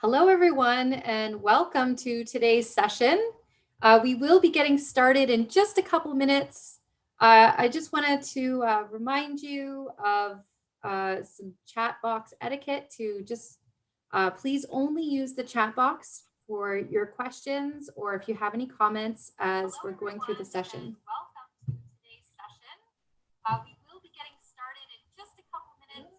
Hello, everyone, and welcome to today's session. We will be getting started in just a couple minutes. I just wanted to remind you of some chat box etiquette to just please only use the chat box for your questions or if you have any comments as we're going through the session. Welcome to today's session. We will be getting started in just a couple minutes.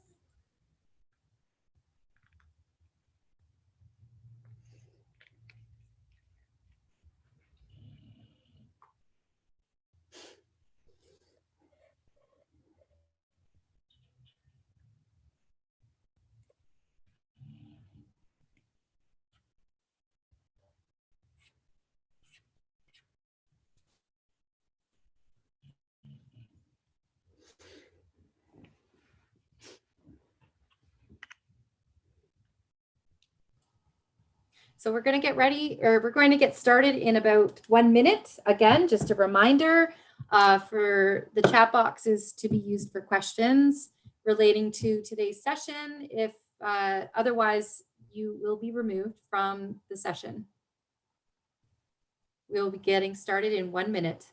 So we're going to get ready, or we're going to get started in about 1 minute. Again, just a reminder for the chat boxes to be used for questions relating to today's session. If otherwise, you will be removed from the session. We'll be getting started in 1 minute.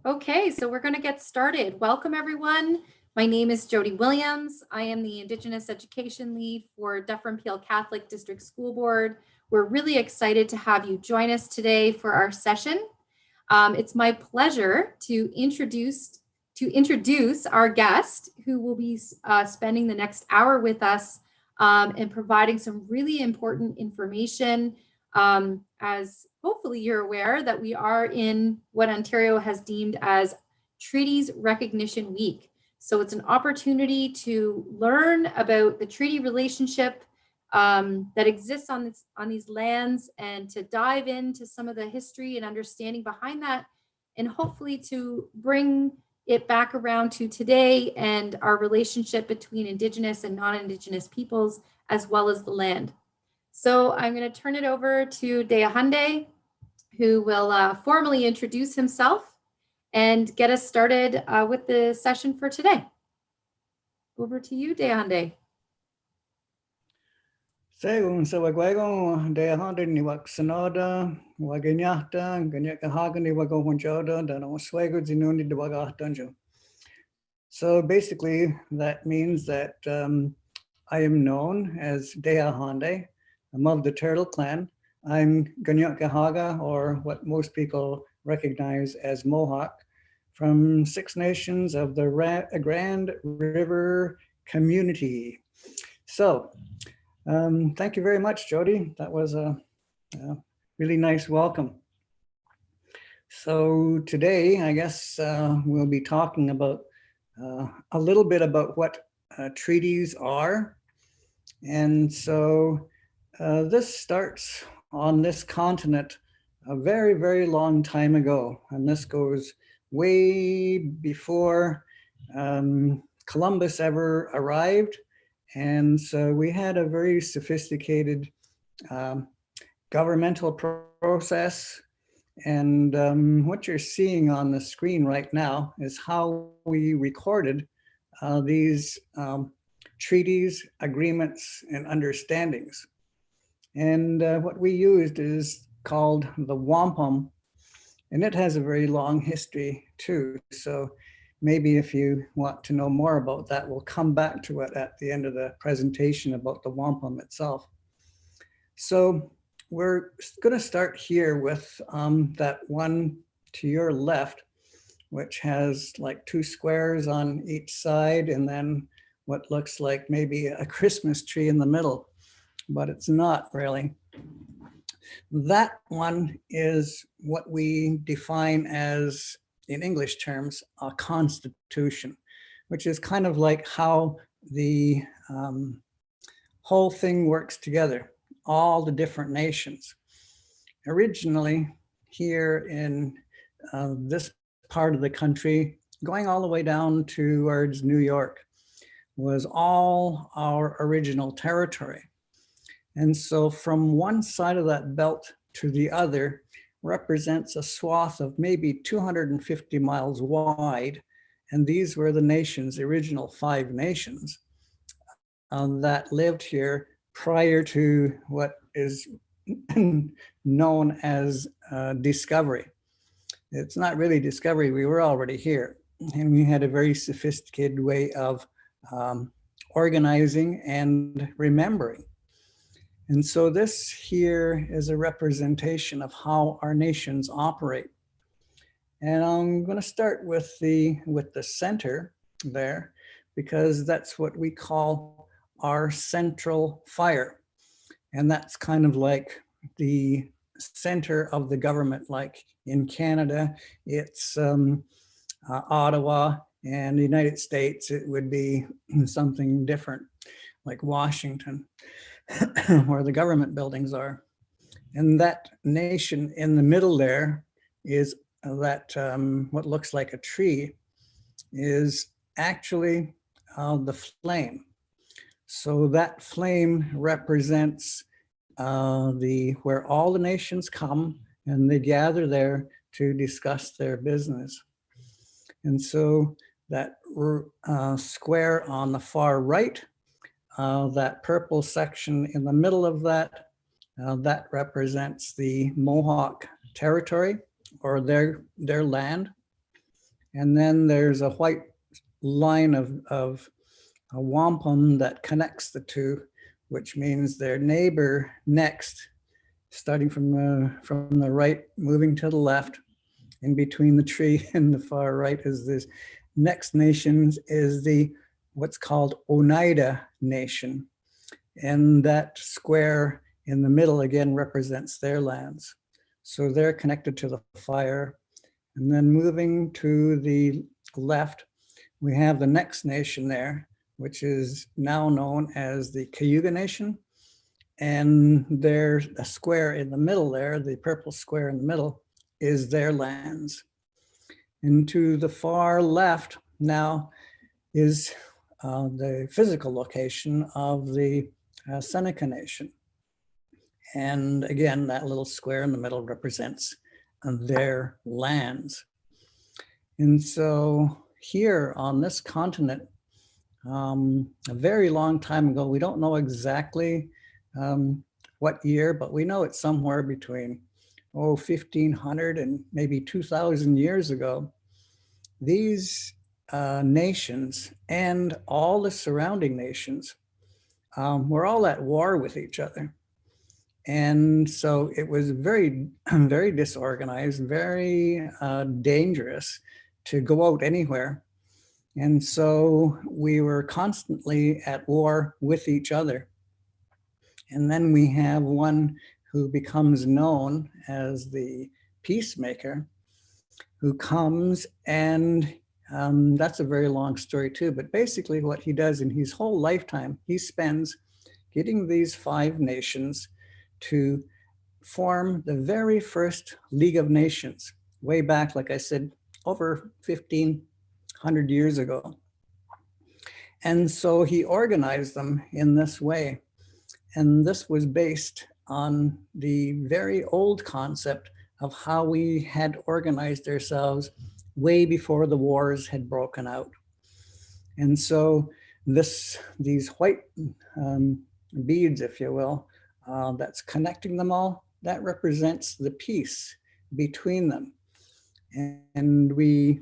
Okay, so we're going to get started. Welcome, everyone. My name is Jody Williams. I am the Indigenous Education Lead for Dufferin Peel Catholic District School Board. We're really excited to have you join us today for our session. It's my pleasure to introduce our guest, who will be spending the next hour with us and providing some really important information. As hopefully you're aware that we are in what Ontario has deemed as Treaties Recognition Week. So it's an opportunity to learn about the treaty relationship that exists on these lands and to dive into some of the history and understanding behind that, and hopefully to bring it back around to today and our relationship between Indigenous and non-Indigenous peoples, as well as the land. So I'm going to turn it over to Tehahenteh, who will formally introduce himself and get us started with the session for today. Over to you, Tehahenteh. Según se waguego de Honda ni waxanoda, wagenyata, ganyakahaga ni wagohonjoda, dan oswego zinuni de wagatanjo. So basically, that means that I am known as Tehahenteh. I'm of the Turtle Clan. I'm Ganyakahaga, or what most people recognize as Mohawk, from Six Nations of the Grand River community. So, thank you very much, Jody. That was a really nice welcome. So today, I guess we'll be talking about a little bit about what treaties are. And so this starts on this continent a very, very long time ago. And this goes way before Columbus ever arrived. And so we had a very sophisticated governmental process. And what you're seeing on the screen right now is how we recorded these treaties, agreements, and understandings. And what we used is called the wampum, and it has a very long history too. So maybe if you want to know more about that, we'll come back to it at the end of the presentation about the wampum itself. So we're going to start here with that one to your left, which has like two squares on each side and then what looks like maybe a Christmas tree in the middle, but it's not really. That one is what we define as, in English terms, a constitution, which is kind of like how the whole thing works together, all the different nations. Originally, here in this part of the country, going all the way down towards New York, was all our original territory. And so from one side of that belt to the other represents a swath of maybe 250 miles wide. And these were the nations, the original 5 nations that lived here prior to what is known as discovery. It's not really discovery, we were already here. And we had a very sophisticated way of organizing and remembering. And so this here is a representation of how our nations operate. And I'm going to start with the center there, because that's what we call our central fire. And that's kind of like the center of the government. Like in Canada, it's Ottawa, and the United States, it would be something different, like Washington, where the government buildings are. And that nation in the middle there is that what looks like a tree is actually the flame. So that flame represents where all the nations come and they gather there to discuss their business. And so that square on the far right, that purple section in the middle of that, that represents the Mohawk territory or their land. And then there's a white line of a wampum that connects the two, which means their neighbor next, starting from the right, moving to the left, in between the tree and the far right is this next nation is the what's called Oneida Nation. And that square in the middle again represents their lands. So they're connected to the fire. And then moving to the left, we have the next nation there, which is now known as the Cayuga Nation. And there's a square in the middle there, the purple square in the middle, is their lands. And to the far left now is the physical location of the Seneca Nation. And again, that little square in the middle represents their lands. And so here on this continent, a very long time ago, we don't know exactly what year, but we know it's somewhere between 1,500 and maybe 2,000 years ago, these nations and all the surrounding nations were all at war with each other. And so it was very, very disorganized, very dangerous to go out anywhere. And so we were constantly at war with each other. And then we have one who becomes known as the peacemaker, who comes and that's a very long story too, but basically what he does in his whole lifetime, he spends getting these 5 nations to form the very first League of Nations, way back, like I said, over 1,500 years ago. And so he organized them in this way. And this was based on the very old concept of how we had organized ourselves way before the wars had broken out. And so these white beads, if you will, that's connecting them all, that represents the peace between them. And we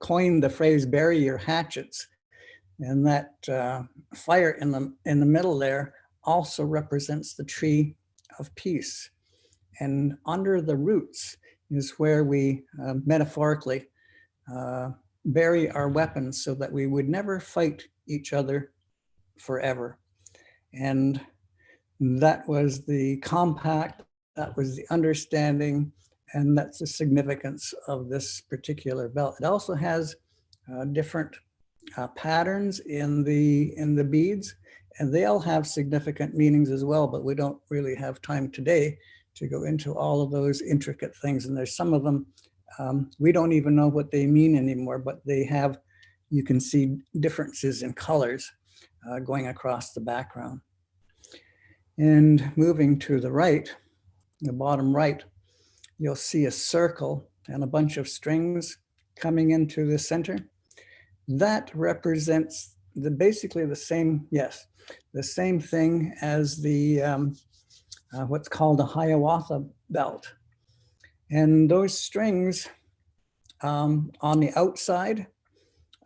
coined the phrase, bury your hatchets. And that fire in the middle there also represents the tree of peace. And under the roots is where we metaphorically bury our weapons so that we would never fight each other forever. And that was the compact, that was the understanding, and that's the significance of this particular belt. It also has different patterns in the beads, and they all have significant meanings as well, but we don't really have time today to go into all of those intricate things. And there's some of them, we don't even know what they mean anymore, but they have, you can see differences in colors going across the background. And moving to the right, the bottom right, you'll see a circle and a bunch of strings coming into the center. That represents basically the same, yes, the same thing as the what's called a Hiawatha Belt. And those strings on the outside,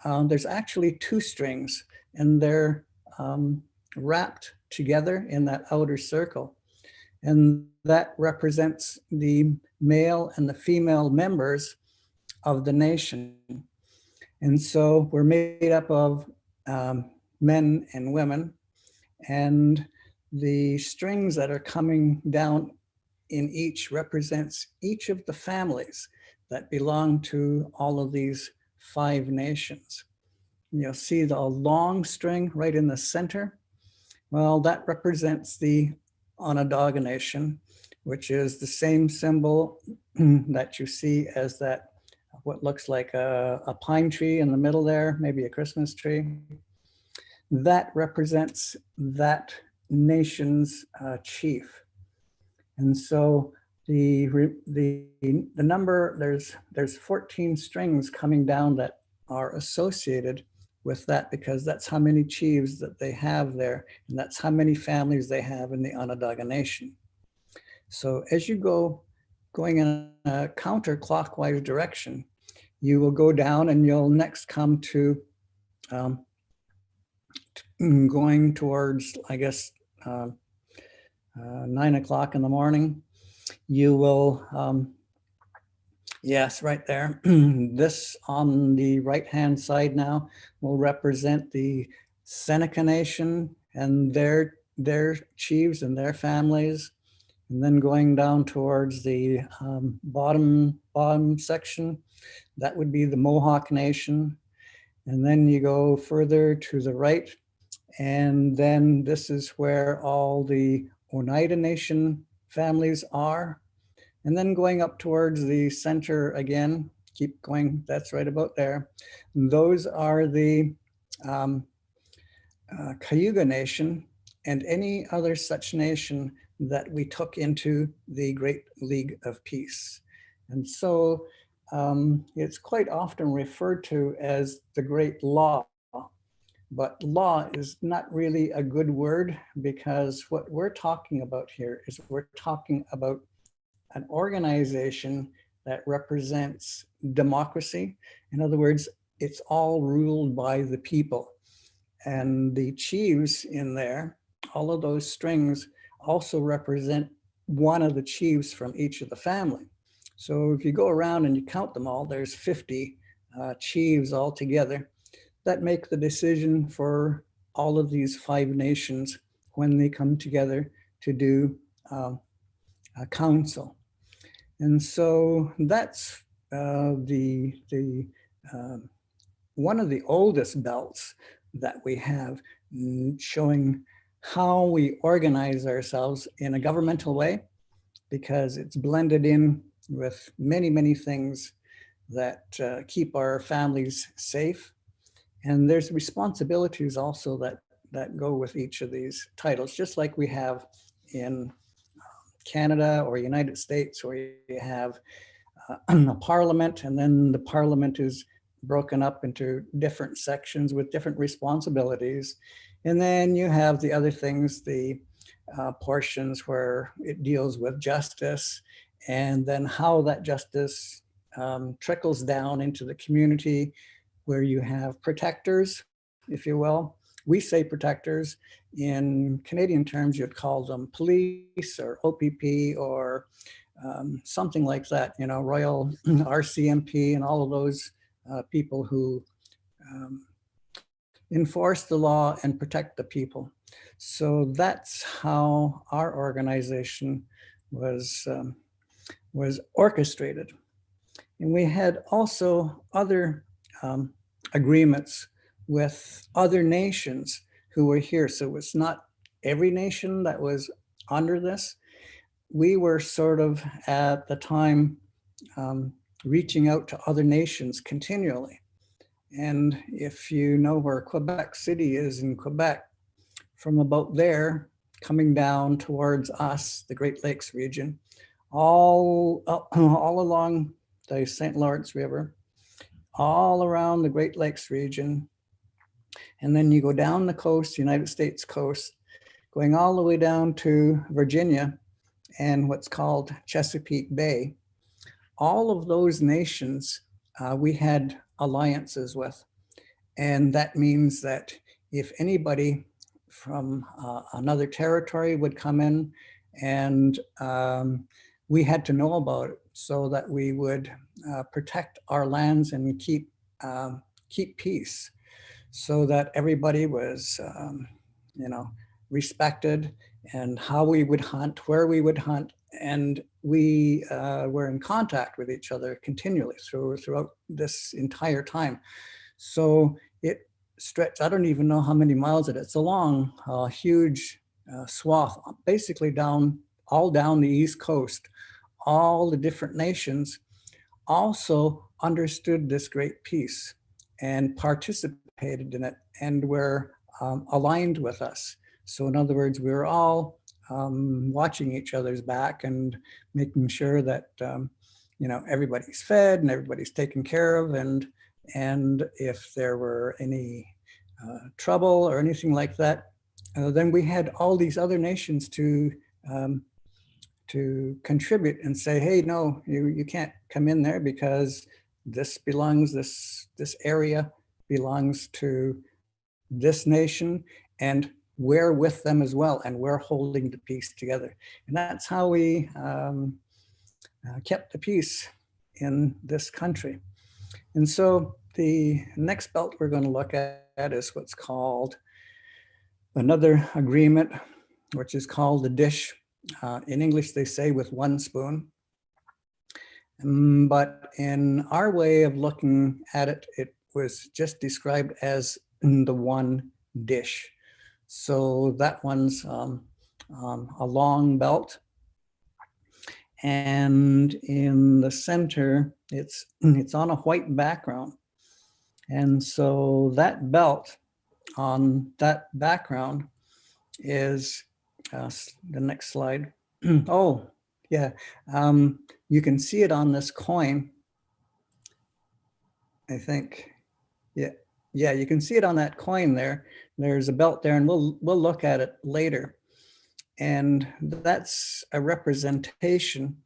there's actually two strings, and they're wrapped together in that outer circle. And that represents the male and the female members of the nation. And so we're made up of men and women, and the strings that are coming down in each represents each of the families that belong to all of these 5 nations. You'll see the long string right in the center. Well, that represents the Onondaga Nation, which is the same symbol that you see as that, what looks like a pine tree in the middle there, maybe a Christmas tree. That represents that nation's chief. And so the number, there's 14 strings coming down that are associated with that, because that's how many chiefs that they have there, and that's how many families they have in the Onondaga Nation. So as you going in a counterclockwise direction, you will go down and you'll next come to going towards, I guess, 9 o'clock in the morning. You will, yes, right there. This on the right-hand side now will represent the Seneca Nation and their chiefs and their families. And then going down towards the bottom section, that would be the Mohawk Nation. And then you go further to the right, and then this is where all the Oneida Nation families are. And then going up towards the center again, keep going, that's right about there. And those are the Cayuga Nation and any other such nation that we took into the Great League of Peace. And so it's quite often referred to as the Great Law, but law is not really a good word, because what we're talking about here is we're talking about an organization that represents democracy. In other words, it's all ruled by the people. And the chiefs in there, all of those strings also represent one of the chiefs from each of the family. So if you go around and you count them all, there's 50 chiefs altogether that make the decision for all of these 5 nations when they come together to do a council. And so that's one of the oldest belts that we have, showing how we organize ourselves in a governmental way, because it's blended in with many, many things that keep our families safe. And there's responsibilities also that go with each of these titles, just like we have in Canada or United States, where you have a parliament, and then the parliament is broken up into different sections with different responsibilities. And then you have the other things, the portions where it deals with justice, and then how that justice trickles down into the community, where you have protectors, if you will. We say protectors. In Canadian terms, you'd call them police or OPP or something like that, you know, Royal RCMP and all of those people who enforce the law and protect the people. So that's how our organization was orchestrated. And we had also other agreements with other nations who were here. So it's not every nation that was under this. We were sort of at the time reaching out to other nations continually. And if you know where Quebec City is in Quebec, from about there, coming down towards us, the Great Lakes region, all along the St. Lawrence River, all around the Great Lakes region. And then you go down the coast, United States coast, going all the way down to Virginia and what's called Chesapeake Bay. All of those nations we had alliances with. And that means that if anybody from another territory would come in, and we had to know about it so that we would protect our lands and keep peace, so that everybody was, respected, and how we would hunt, where we would hunt, and we were in contact with each other continually throughout this entire time. So it stretched, I don't even know how many miles it is. It's a long, huge swath, basically all down the East Coast. All the different nations also understood this great peace and participated in it, and were aligned with us. So in other words, we were all watching each other's back and making sure that everybody's fed and everybody's taken care of, and if there were any trouble or anything like that, then we had all these other nations to contribute and say, hey, no, you can't come in there because this area belongs to this nation, and we're with them as well, and we're holding the peace together. And that's how we kept the peace in this country. And so the next belt we're going to look at is what's called another agreement, which is called the dish. In English, they say with one spoon. But in our way of looking at it, it was just described as the one dish. So that one's a long belt. And in the center, it's on a white background. And so that belt on that background is the next slide. Oh, yeah. You can see it on this coin, I think. Yeah, you can see it on that coin there. There's a belt there, and we'll look at it later. And that's a representation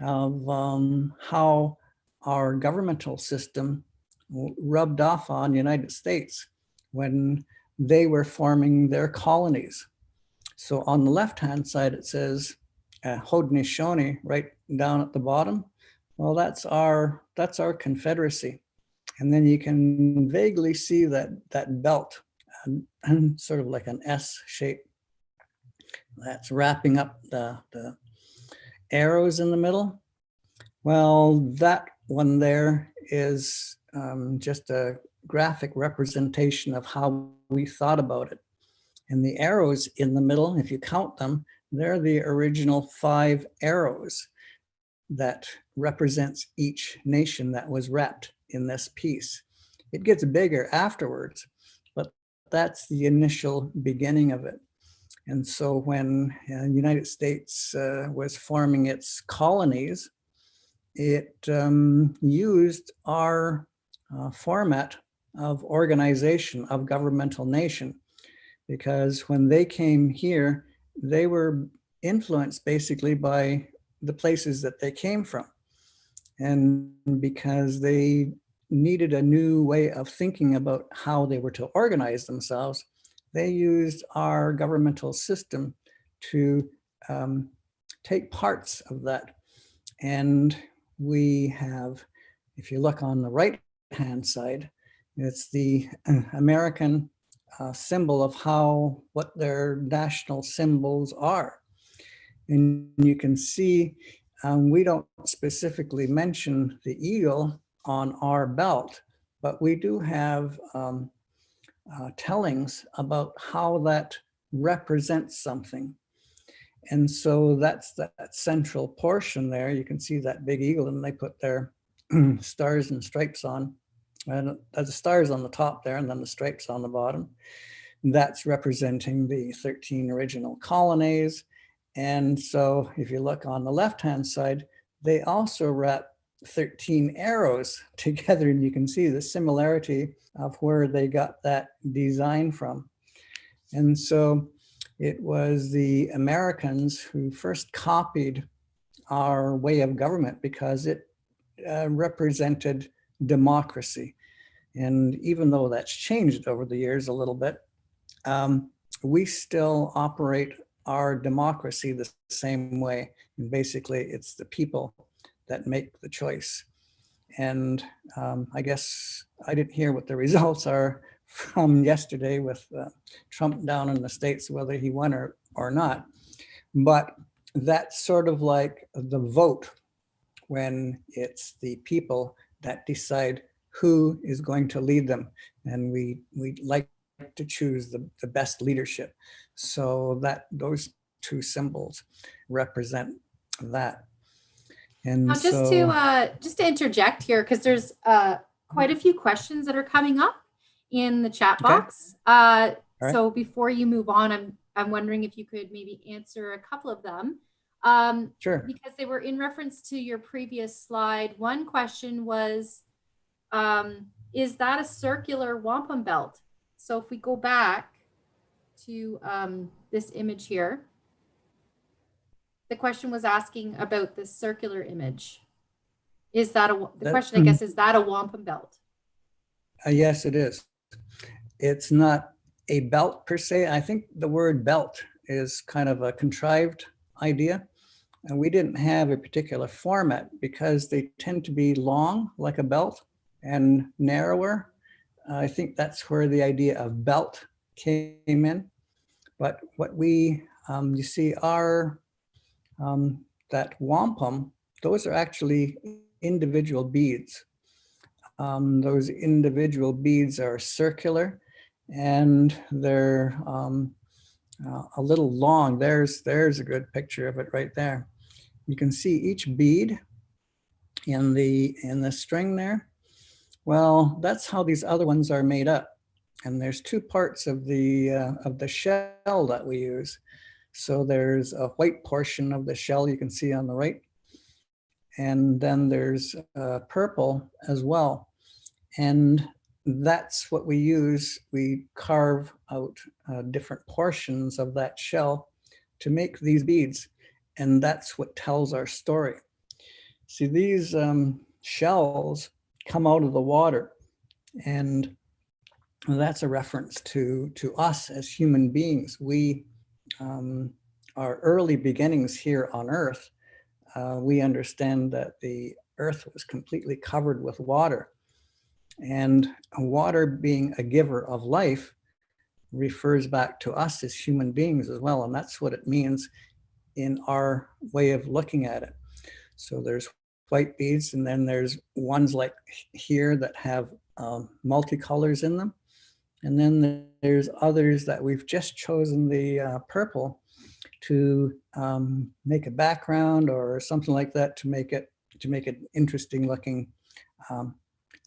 of how our governmental system rubbed off on the United States when they were forming their colonies. So on the left-hand side, it says Haudenosaunee right down at the bottom. Well, that's our confederacy. And then you can vaguely see that belt, sort of like an S shape. That's wrapping up the arrows in the middle. Well, that one there is just a graphic representation of how we thought about it. And the arrows in the middle, if you count them, they're the original 5 arrows that represents each nation that was wrapped in this piece. It gets bigger afterwards, but that's the initial beginning of it. And so when the United States was forming its colonies, it used our format of organization of governmental nation, because when they came here, they were influenced basically by the places that they came from. And because they needed a new way of thinking about how they were to organize themselves, they used our governmental system to take parts of that. And we have, if you look on the right-hand side, it's the American symbol of what their national symbols are. And you can see we don't specifically mention the eagle on our belt, but we do have tellings about how that represents something. And so that's that central portion there. You can see that big eagle, and they put their stars and stripes on. And the stars on the top there, and then the stripes on the bottom. That's representing the 13 original colonies. And so if you look on the left-hand side, they also wrap 13 arrows together, and you can see the similarity of where they got that design from. And so it was the Americans who first copied our way of government because it represented democracy. And even though that's changed over the years a little bit, we still operate our democracy the same way. And basically, it's the people that make the choice. And I guess I didn't hear what the results are from yesterday with Trump down in the States, whether he won or not. But that's sort of like the vote, when it's the people that decide who is going to lead them. And we like to choose the best leadership. So that those two symbols represent that. And now, so just to interject here, because there's quite a few questions that are coming up in the chat box. Right. So before you move on, I'm wondering if you could maybe answer a couple of them. Sure. Because they were in reference to your previous slide. One question was, is that a circular wampum belt? So if we go back to this image here, the question was asking about this circular image. Is that the question, I guess, is that a wampum belt? Yes, it is. It's not a belt per se. I think the word belt is kind of a contrived idea. And we didn't have a particular format because they tend to be long like a belt and narrower. I think that's where the idea of belt came in. But what we, you see, are that wampum, those are actually individual beads. Those individual beads are circular, and they're a little long. There's a good picture of it right there. You can see each bead in the string there. Well, that's how these other ones are made up. And there's two parts of the shell that we use. So there's a white portion of the shell you can see on the right, and then there's purple as well. And that's what we use. We carve out different portions of that shell to make these beads. And that's what tells our story. See, these shells come out of the water, and that's a reference to us as human beings. We, our early beginnings here on Earth, we understand that the Earth was completely covered with water. And water, being a giver of life, refers back to us as human beings as well. And that's what it means in our way of looking at it. So there's white beads, and then there's ones like here that have multicolors in them. And then there's others that we've just chosen the purple to make a background or something like that to make it interesting looking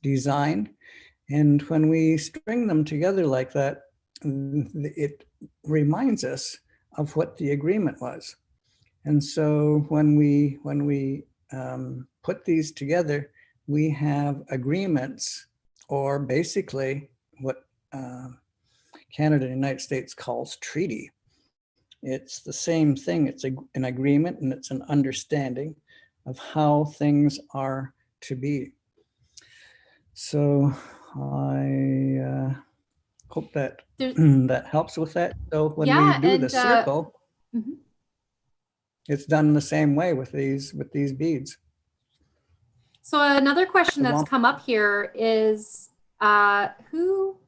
design. And when we string them together like that, it reminds us of what the agreement was. And so when we put these together, we have agreements, or basically what Canada and the United States calls treaty. It's the same thing. It's an agreement, and it's an understanding of how things are to be. So I hope that that helps with that. So when we do the circle, it's done the same way with these beads. So another question that's come up here is, who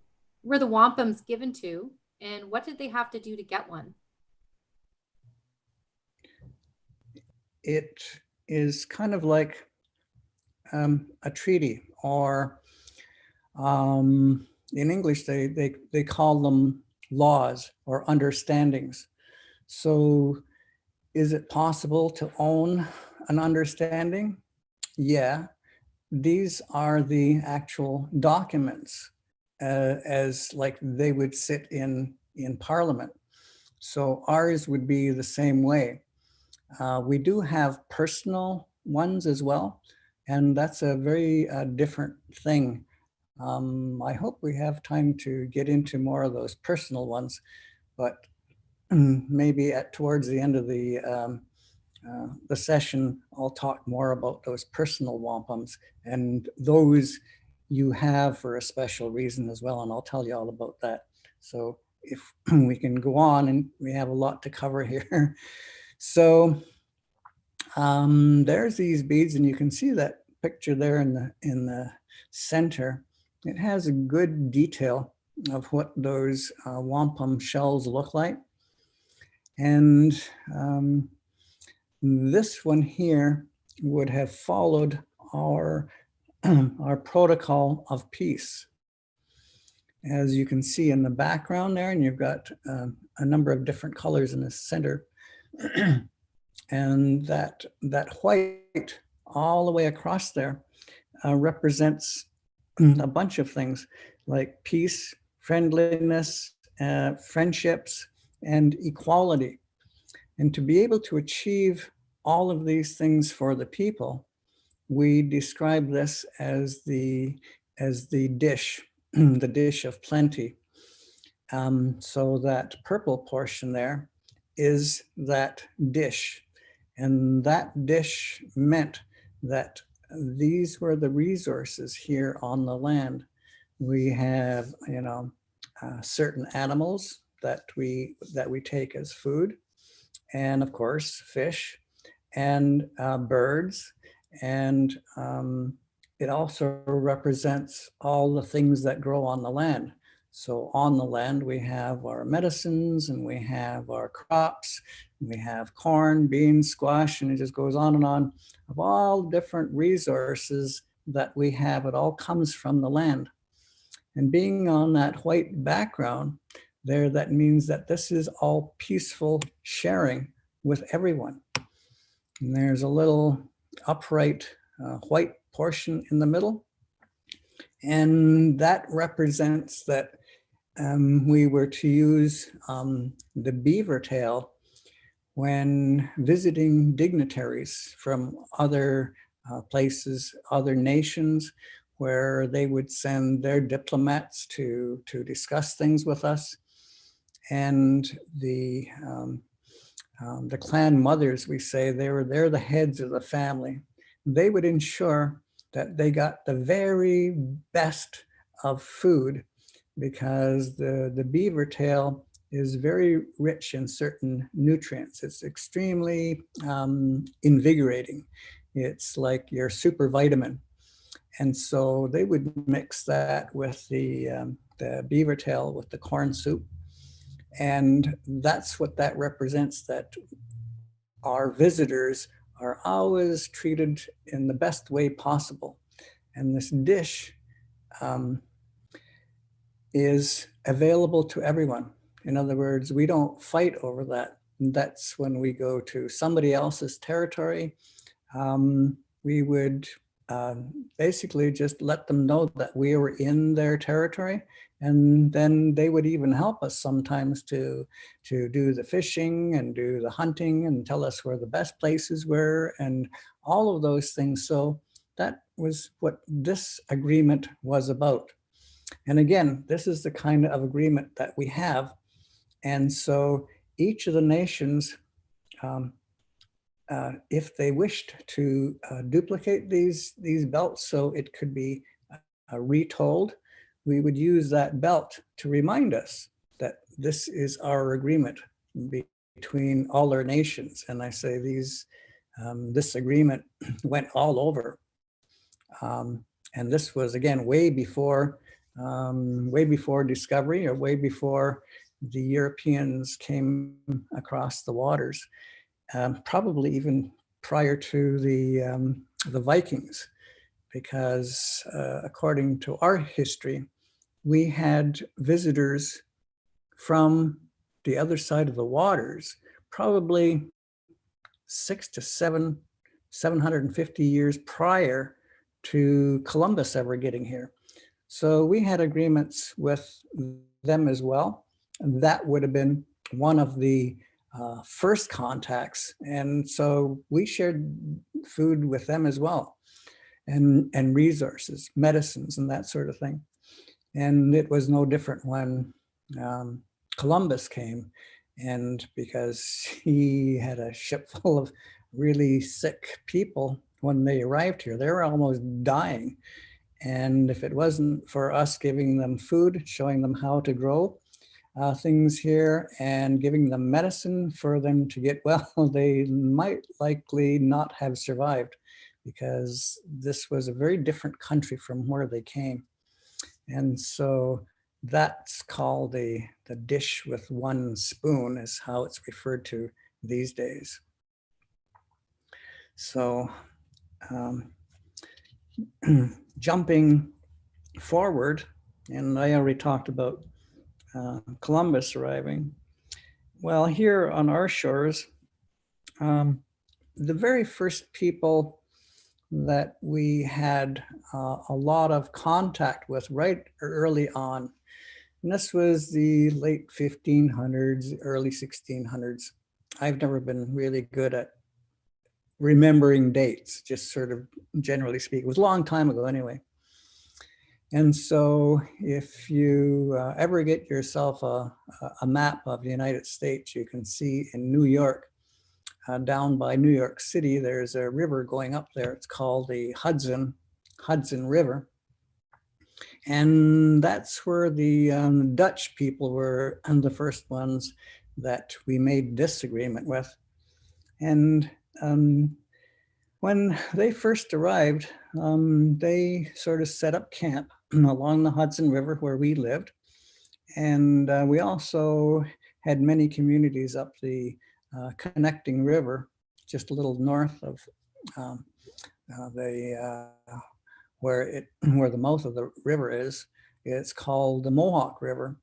were the wampums given to, and what did they have to do to get one? It is kind of like a treaty, or in English, they call them laws or understandings. So is it possible to own an understanding? Yeah, these are the actual documents as like they would sit in Parliament. So ours would be the same way. We do have personal ones as well, and that's a very different thing. I hope we have time to get into more of those personal ones, but maybe towards the end of the session, I'll talk more about those personal wampums, and those you have for a special reason as well, and I'll tell you all about that. So if we can go on, and we have a lot to cover here. So there's these beads, and you can see that picture there in the center. It has a good detail of what those wampum shells look like. And this one here would have followed our, our protocol of peace. As you can see in the background there, and you've got a number of different colors in the center. And that white all the way across there represents a bunch of things like peace, friendliness, friendships, and equality. And to be able to achieve all of these things for the people, we describe this as the dish, the dish of plenty. So that purple portion there is that dish. And that dish meant that these were the resources here on the land. We have, certain animals that we take as food, and of course fish and birds, and it also represents all the things that grow on the land. So on the land, we have our medicines, and we have our crops, we have corn, beans, squash, and it just goes on and on of all different resources that we have. It all comes from the land. And being on that white background there, that means that this is all peaceful sharing with everyone. And there's a little upright white portion in the middle. And that represents that we were to use the beaver tail when visiting dignitaries from other places, other nations, where they would send their diplomats to discuss things with us. And the clan mothers, we say, they're the heads of the family. They would ensure that they got the very best of food, because the beaver tail is very rich in certain nutrients. It's extremely invigorating. It's like your super vitamin. And so they would mix that with the beaver tail with the corn soup. And that's what that represents, that our visitors are always treated in the best way possible. And this dish is available to everyone. In other words, we don't fight over that. That's when we go to somebody else's territory. We would basically just let them know that we were in their territory, and then they would even help us sometimes to do the fishing and do the hunting and tell us where the best places were and all of those things. So that was what this agreement was about. And again, this is the kind of agreement that we have. And so each of the nations, if they wished to duplicate these belts so it could be retold, we would use that belt to remind us that this is our agreement between all our nations. And I say this agreement went all over. And this was, again, way before discovery, or way before the Europeans came across the waters. Probably even prior to the Vikings, because according to our history, we had visitors from the other side of the waters, probably 750 years prior to Columbus ever getting here. So we had agreements with them as well. And that would have been one of the first contacts. And so we shared food with them as well, and resources, medicines, and that sort of thing. And it was no different when Columbus came, and because he had a ship full of really sick people when they arrived here, they were almost dying. And if it wasn't for us giving them food, showing them how to grow things here, and giving them medicine for them to get well, they might likely not have survived, because this was a very different country from where they came. And so that's called the dish with one spoon, is how it's referred to these days. So jumping forward, and I already talked about Columbus arriving. Well, here on our shores, the very first people that we had a lot of contact with right early on, and this was the late 1500s, early 1600s. I've never been really good at remembering dates, just sort of generally speaking. It was a long time ago anyway. And so if you ever get yourself a map of the United States, you can see in New York, down by New York City, there's a river going up there. It's called the Hudson River. And that's where the Dutch people were the first ones that we made this agreement with. And when they first arrived, they sort of set up camp along the Hudson River where we lived. And we also had many communities up the connecting river, just a little north of where the mouth of the river is. It's called the Mohawk River.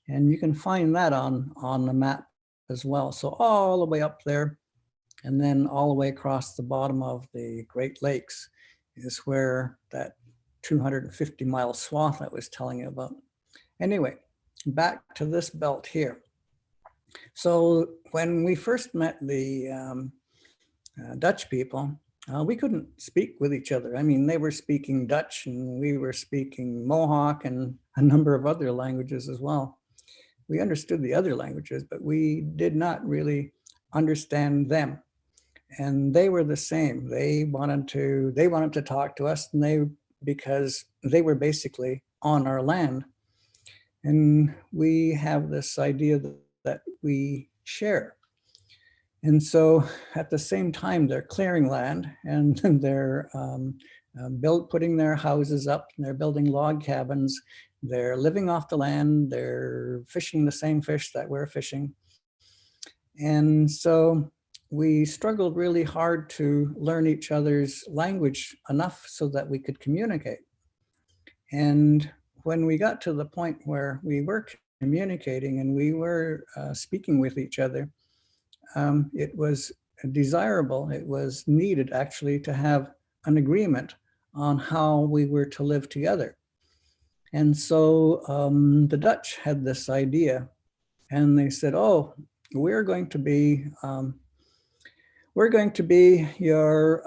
And you can find that on the map as well. So all the way up there, and then all the way across the bottom of the Great Lakes is where that 250-mile swath I was telling you about. Anyway, back to this belt here. So when we first met the Dutch people, we couldn't speak with each other. I mean, they were speaking Dutch and we were speaking Mohawk and a number of other languages as well. We understood the other languages, but we did not really understand them. And they were the same. They wanted to talk to us, and because they were basically on our land. And we have this idea that we share. And so at the same time, they're clearing land, and they're putting their houses up, and they're building log cabins. They're living off the land. They're fishing the same fish that we're fishing. And so we struggled really hard to learn each other's language enough so that we could communicate. And when we got to the point where we were communicating and we were speaking with each other, it was desirable, it was needed actually to have an agreement on how we were to live together. And so the Dutch had this idea, and they said, oh, we're going to be your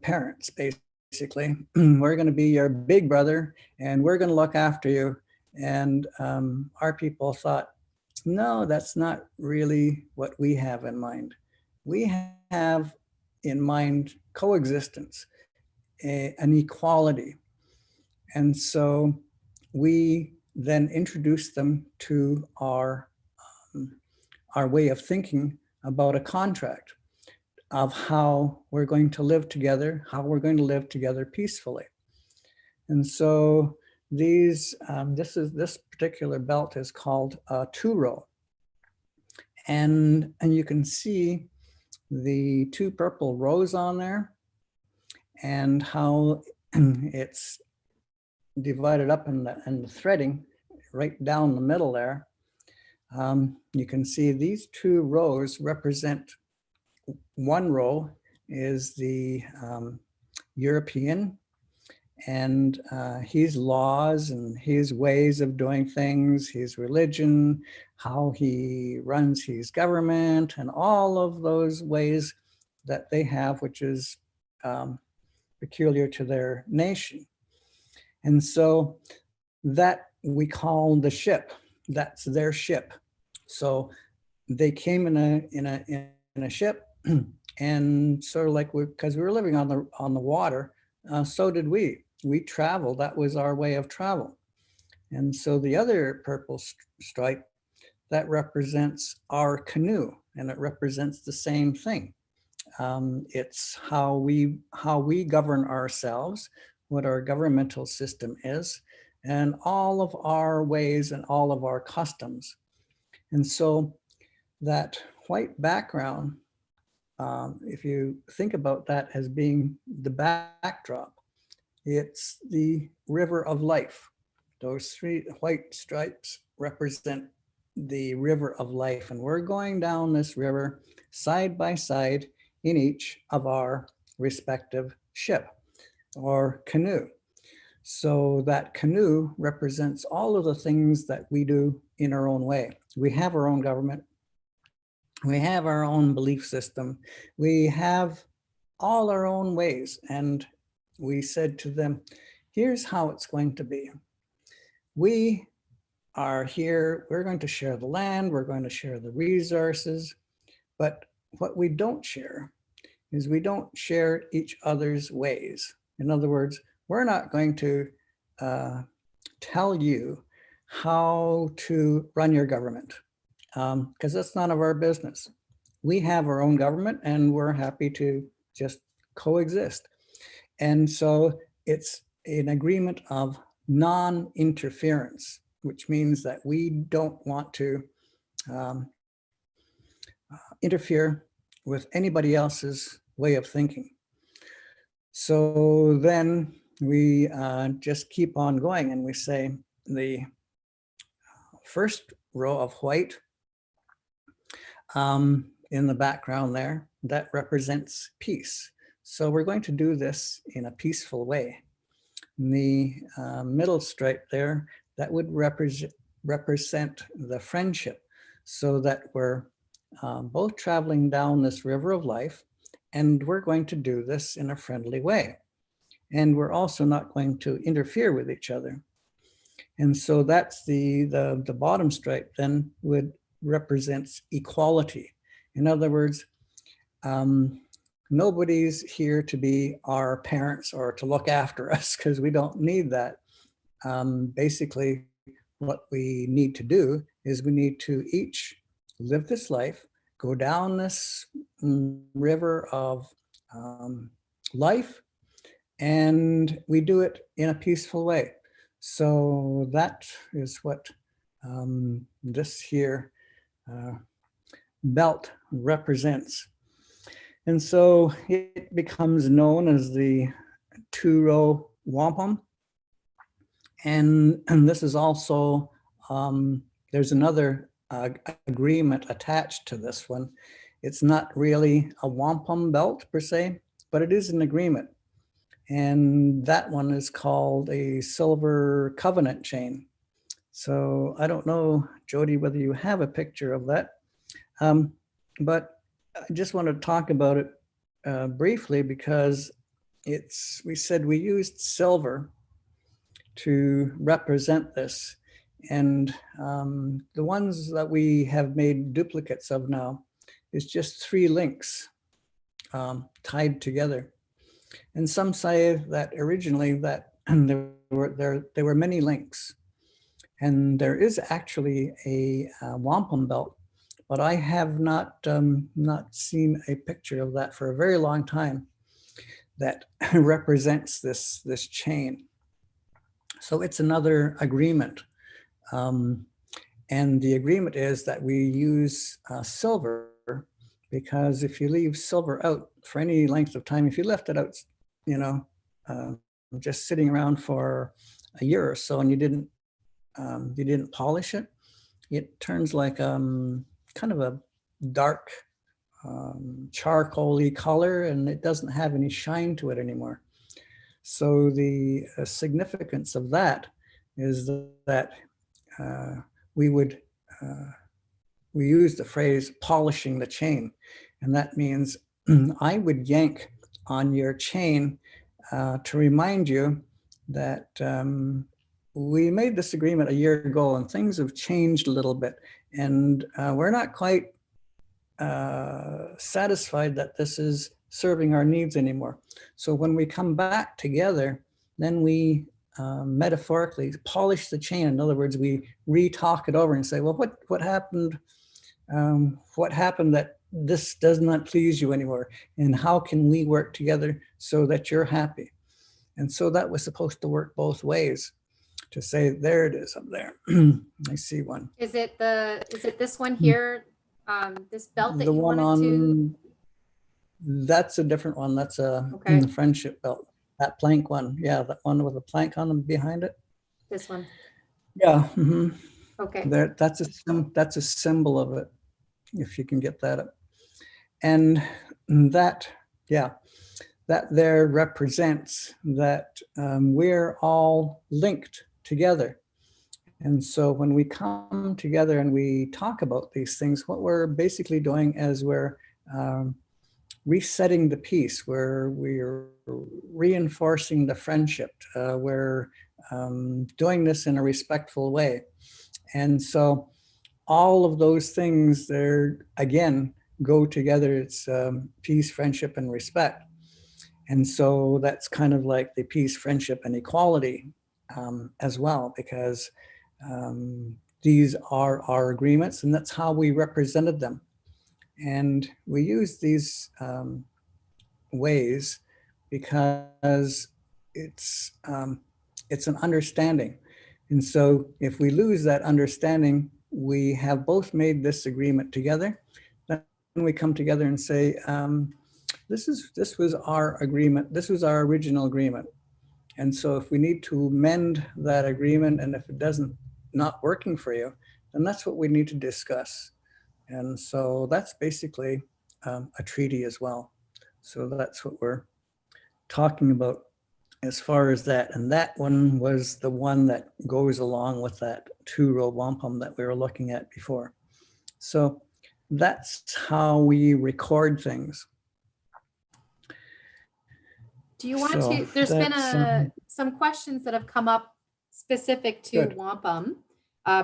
parents, basically. We're going to be your big brother, and we're going to look after you. And our people thought, no, that's not really what we have in mind. We have in mind coexistence, an equality. And so we then introduced them to our way of thinking about a contract of how we're going to live together, peacefully. And so this particular belt is called two-row. And you can see the two purple rows on there and how it's divided up in the threading right down the middle there, you can see these two rows represent, one row is the European, and his laws and his ways of doing things, his religion, how he runs his government, and all of those ways that they have, which is peculiar to their nation. And so that we call the ship. That's their ship. So they came in a ship, and sort of like because we were living on the water, so did we. We traveled. That was our way of travel. And so the other purple stripe, that represents our canoe, and it represents the same thing. It's how we govern ourselves, what our governmental system is, and all of our ways and all of our customs. And so that white background, if you think about that as being the backdrop, it's the river of life. Those three white stripes represent the river of life. And we're going down this river side by side in each of our respective ship or canoe. So that canoe represents all of the things that we do in our own way. We have our own government. We have our own belief system. We have all our own ways. And we said to them, here's how it's going to be. We are here, we're going to share the land, we're going to share the resources, but what we don't share is we don't share each other's ways. In other words, we're not going to tell you how to run your government, because that's none of our business. We have our own government and we're happy to just coexist. And so it's an agreement of non-interference, which means that we don't want to interfere with anybody else's way of thinking. So then we just keep on going, and we say the first row of white in the background there, that represents peace. So we're going to do this in a peaceful way. The middle stripe there, that would represent the friendship, so that we're both traveling down this river of life, and we're going to do this in a friendly way. And we're also not going to interfere with each other. And so that's the bottom stripe then would represents equality. In other words, nobody's here to be our parents or to look after us, because we don't need that. Basically, what we need to do is we need to each live this life, go down this river of life, and we do it in a peaceful way. So that is what this here belt represents. And so it becomes known as the two-row wampum. And this is also, there's another agreement attached to this one. It's not really a wampum belt per se, but it is an agreement. And that one is called a silver covenant chain. So I don't know, Jody, whether you have a picture of that, but I just want to talk about it briefly, because we said we used silver to represent this. And the ones that we have made duplicates of now is just 3 links tied together. And some say that originally that there were many links. And there is actually a wampum belt, but I have not seen a picture of that for a very long time that represents this chain. So it's another agreement. And the agreement is that we use silver, because if you leave silver out for any length of time, if you left it out, just sitting around for a year or so and you didn't you didn't polish it, it turns like kind of a dark charcoaly color, and it doesn't have any shine to it anymore. So the significance of that is that we would we use the phrase polishing the chain, and that means I would yank on your chain to remind you that we made this agreement a year ago and things have changed a little bit, and we're not quite satisfied that this is serving our needs anymore. So when we come back together, then we metaphorically polish the chain. In other words, we re-talk it over and say, well, what happened? What happened that this does not please you anymore? And how can we work together so that you're happy? And so that was supposed to work both ways, to say, there it is up there. I see one. Is it this one here? This belt that The you one wanted to? That's a different one. That's Okay. the friendship belt. That plank one. Yeah, that one with a plank on them behind it. This one. Yeah. Okay. There, that's a symbol of it, if you can get that up. And that, yeah, that there represents that we're all linked together. And so when we come together and we talk about these things, what we're basically doing is we're resetting the peace, where we're reinforcing the friendship. We're doing this in a respectful way. And so all of those things there, again, go together. It's peace, friendship, and respect. And so that's kind of like the peace, friendship, and equality as well, because these are our agreements, and that's how we represented them. And we use these ways because it's an understanding. And so if we lose that understanding, we have both made this agreement together. Then we come together and say, this was our agreement. This was our original agreement. And so if we need to mend that agreement, and if it doesn't not working for you, then that's what we need to discuss. And so that's basically a treaty as well. So that's what we're talking about as far as that. And that one was the one that goes along with that 2-row wampum that we were looking at before. So that's how we record things. Do you want to, there's been some questions that have come up specific to good. wampum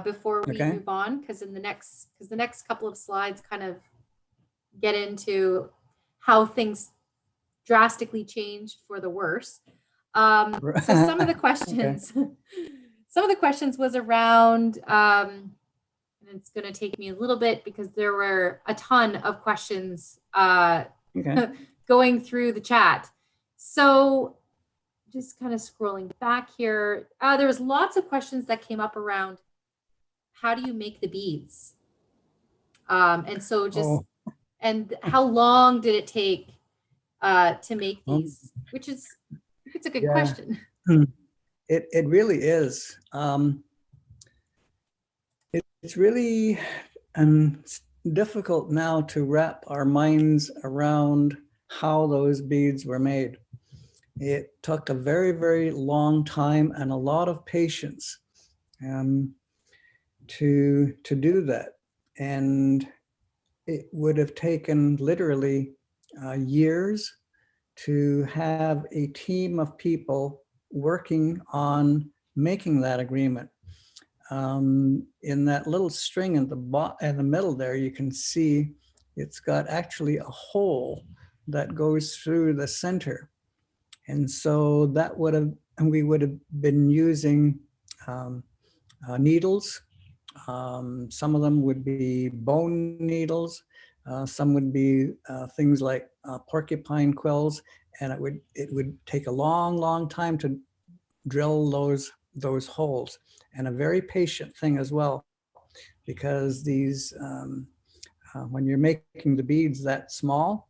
before we Okay. move on, because the next couple of slides kind of get into how things drastically changed for the worse. So some of the questions, some of the questions was around, and it's going to take me a little bit because there were a ton of questions going through the chat. So just kind of scrolling back here, there was lots of questions that came up around how do you make the beads? And so just, and how long did it take to make these, which is, it's a good question. It really is. It's really difficult now to wrap our minds around how those beads were made. It took a very, very long time and a lot of patience to do that. And it would have taken literally years to have a team of people working on making that agreement. In that little string in the middle there, you can see it's got actually a hole that goes through the center. And so that would have, and we would have been using needles. Some of them would be bone needles. Some would be things like porcupine quills, and it would take a long, long time to drill those holes, and a very patient thing as well, because these when you're making the beads that small,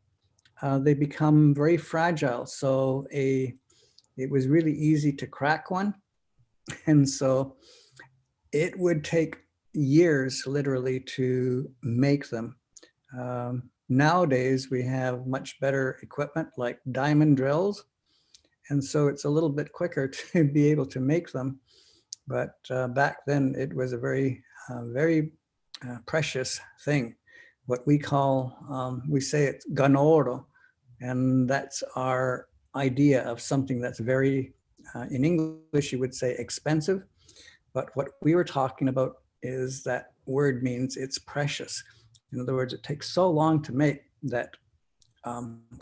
they become very fragile. So it was really easy to crack one, and so it would take years literally to make them. Nowadays, we have much better equipment like diamond drills. And so it's a little bit quicker to be able to make them. But back then, it was a very precious thing. What we call, we say it's ganoro, and that's our idea of something that's very, in English, you would say expensive. But what we were talking about is that word means it's precious. In other words, it takes so long to make that,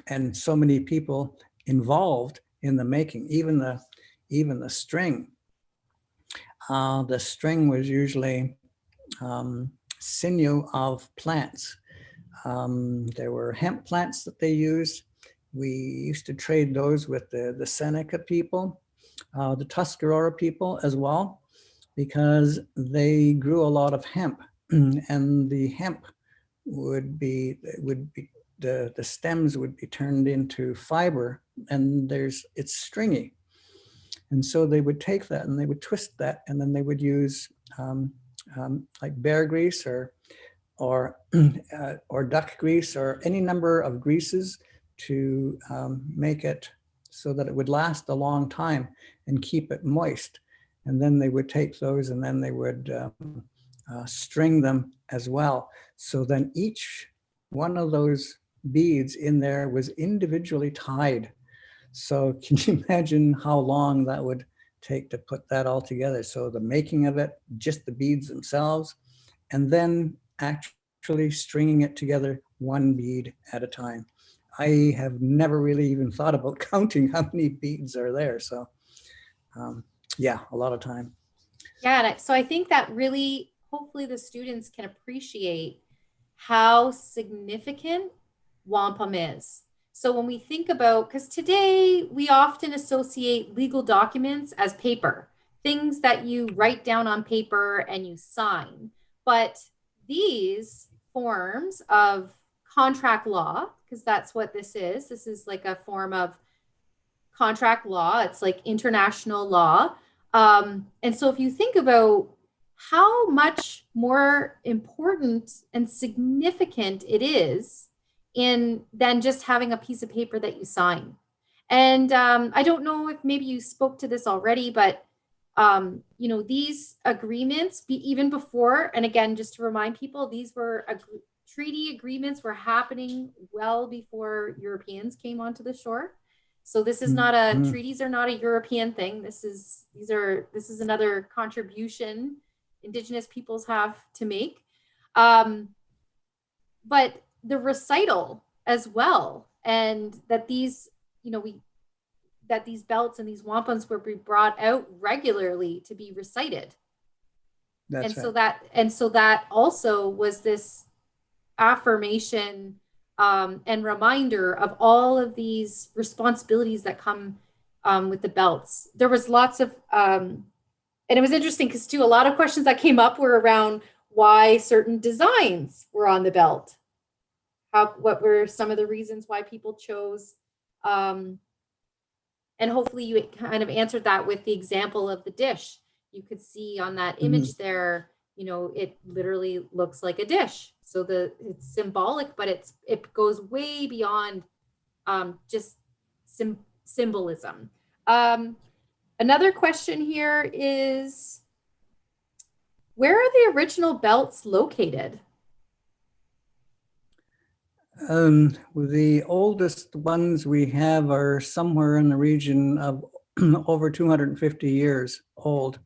and so many people involved in the making, even the string. The string was usually sinew of plants. There were hemp plants that they used. We used to trade those with the Seneca people, the Tuscarora people as well, because they grew a lot of hemp, and the hemp would be the stems would be turned into fiber, and it's stringy. And so they would take that and they would twist that, and then they would use like bear grease or duck grease or any number of greases to make it so that it would last a long time and keep it moist. And then they would take those and then they would string them as well. So then each one of those beads in there was individually tied. So can you imagine how long that would take to put that all together? So the making of it, just the beads themselves, and then actually stringing it together one bead at a time. I have never really even thought about counting how many beads are there. So yeah, a lot of time. Yeah, so I think that really, hopefully the students can appreciate how significant wampum is. So when we think about, because today we often associate legal documents as paper, things that you write down on paper and you sign. But these forms of contract law, because that's what this is like a form of contract law. It's like international law. And so if you think about how much more important and significant it is than just having a piece of paper that you sign. And I don't know if maybe you spoke to this already, but these agreements, even before, and again, just to remind people, these were treaty agreements were happening well before Europeans came onto the shore. So this is not treaties are not a European thing. This is another contribution Indigenous peoples have to make. But the recital as well, and that these, that these belts and these wampums were brought out regularly to be recited. That's and right. so that also was this affirmation and reminder of all of these responsibilities that come with the belts. There was lots of, and it was interesting because too, a lot of questions that came up were around why certain designs were on the belt. What were some of the reasons why people chose, and hopefully you kind of answered that with the example of the dish. You could see on that image there, it literally looks like a dish. So it's symbolic, but it goes way beyond just symbolism. Another question here is, where are the original belts located? The oldest ones we have are somewhere in the region of over 250 years old.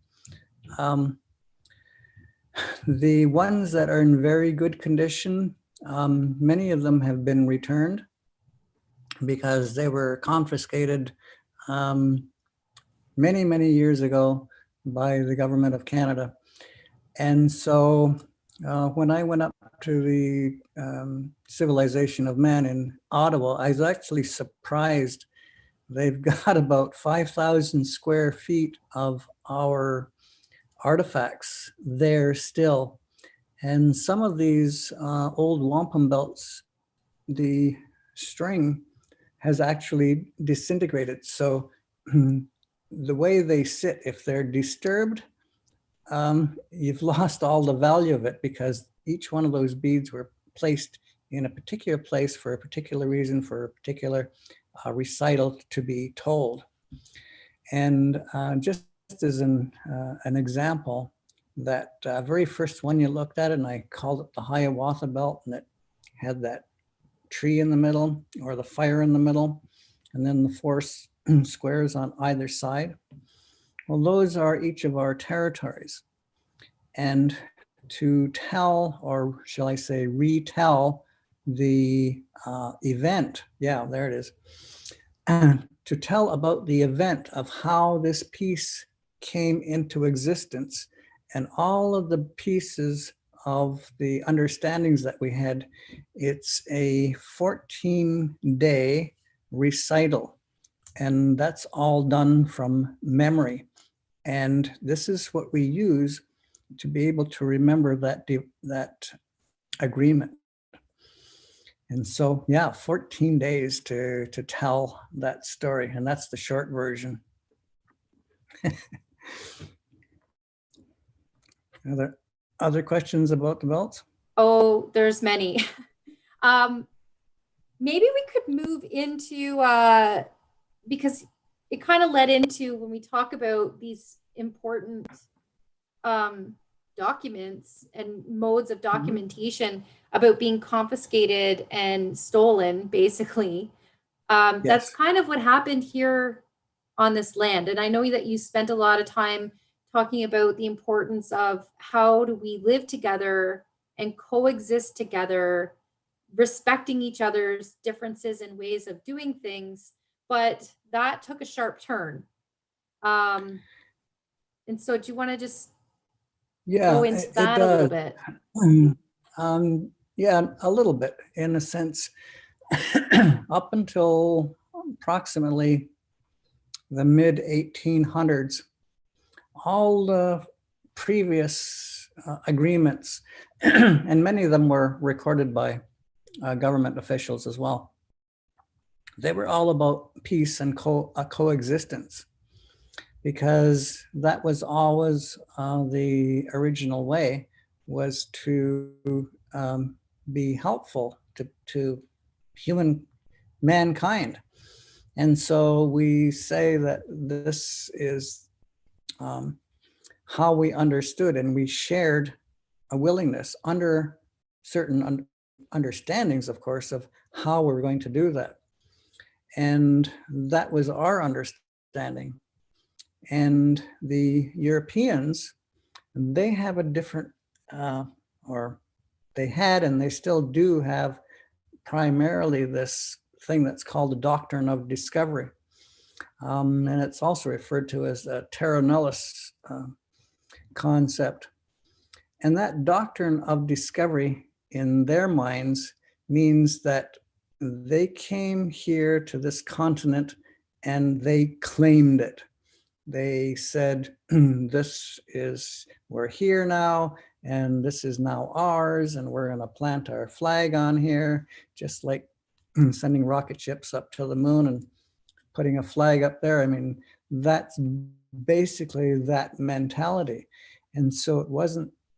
The ones that are in very good condition, many of them have been returned because they were confiscated many, many years ago by the government of Canada. And so when I went up to the Civilization of Man in Ottawa, I was actually surprised. They've got about 5,000 square feet of our artifacts there still. And some of these old wampum belts, the string has actually disintegrated. So the way they sit, if they're disturbed, you've lost all the value of it, because each one of those beads were placed in a particular place for a particular reason, for a particular recital to be told. And just as an example, that very first one you looked at, and I called it the Hiawatha Belt, and it had that tree in the middle, or the fire in the middle, and then the four squares on either side. Well, those are each of our territories. And to tell, or shall I say, retell the event, yeah, there it is, to tell about the event of how this piece came into existence and all of the pieces of the understandings that we had. It's a 14-day recital, and that's all done from memory. And this is what we use to be able to remember that agreement. And so, yeah, 14 days to tell that story, and that's the short version. Are there other questions about the belts? Oh, there's many. Maybe we could move into, because it kind of led into when we talk about these important documents and modes of documentation about being confiscated and stolen, basically. Yes. That's kind of what happened here on this land. And I know that you spent a lot of time talking about the importance of how do we live together and coexist together, respecting each other's differences and ways of doing things. But that took a sharp turn. And so do you want to just go into that a little bit? Yeah, a little bit, in a sense. Up until approximately the mid 1800s, all the previous agreements, and many of them were recorded by government officials as well, they were all about peace and coexistence, because that was always the original way, was to be helpful to mankind. And so we say that this is how we understood, and we shared a willingness under certain understandings, of course, of how we're going to do that. And that was our understanding. And the Europeans, they have a different, or they had, and they still do have, primarily this thing that's called the Doctrine of Discovery. And it's also referred to as a terra nullius concept. And that Doctrine of Discovery, in their minds, means that they came here to this continent and they claimed it. They said, we're here now, and this is now ours, and we're going to plant our flag on here, just like sending rocket ships up to the moon and putting a flag up there. I mean, that's basically that mentality. And so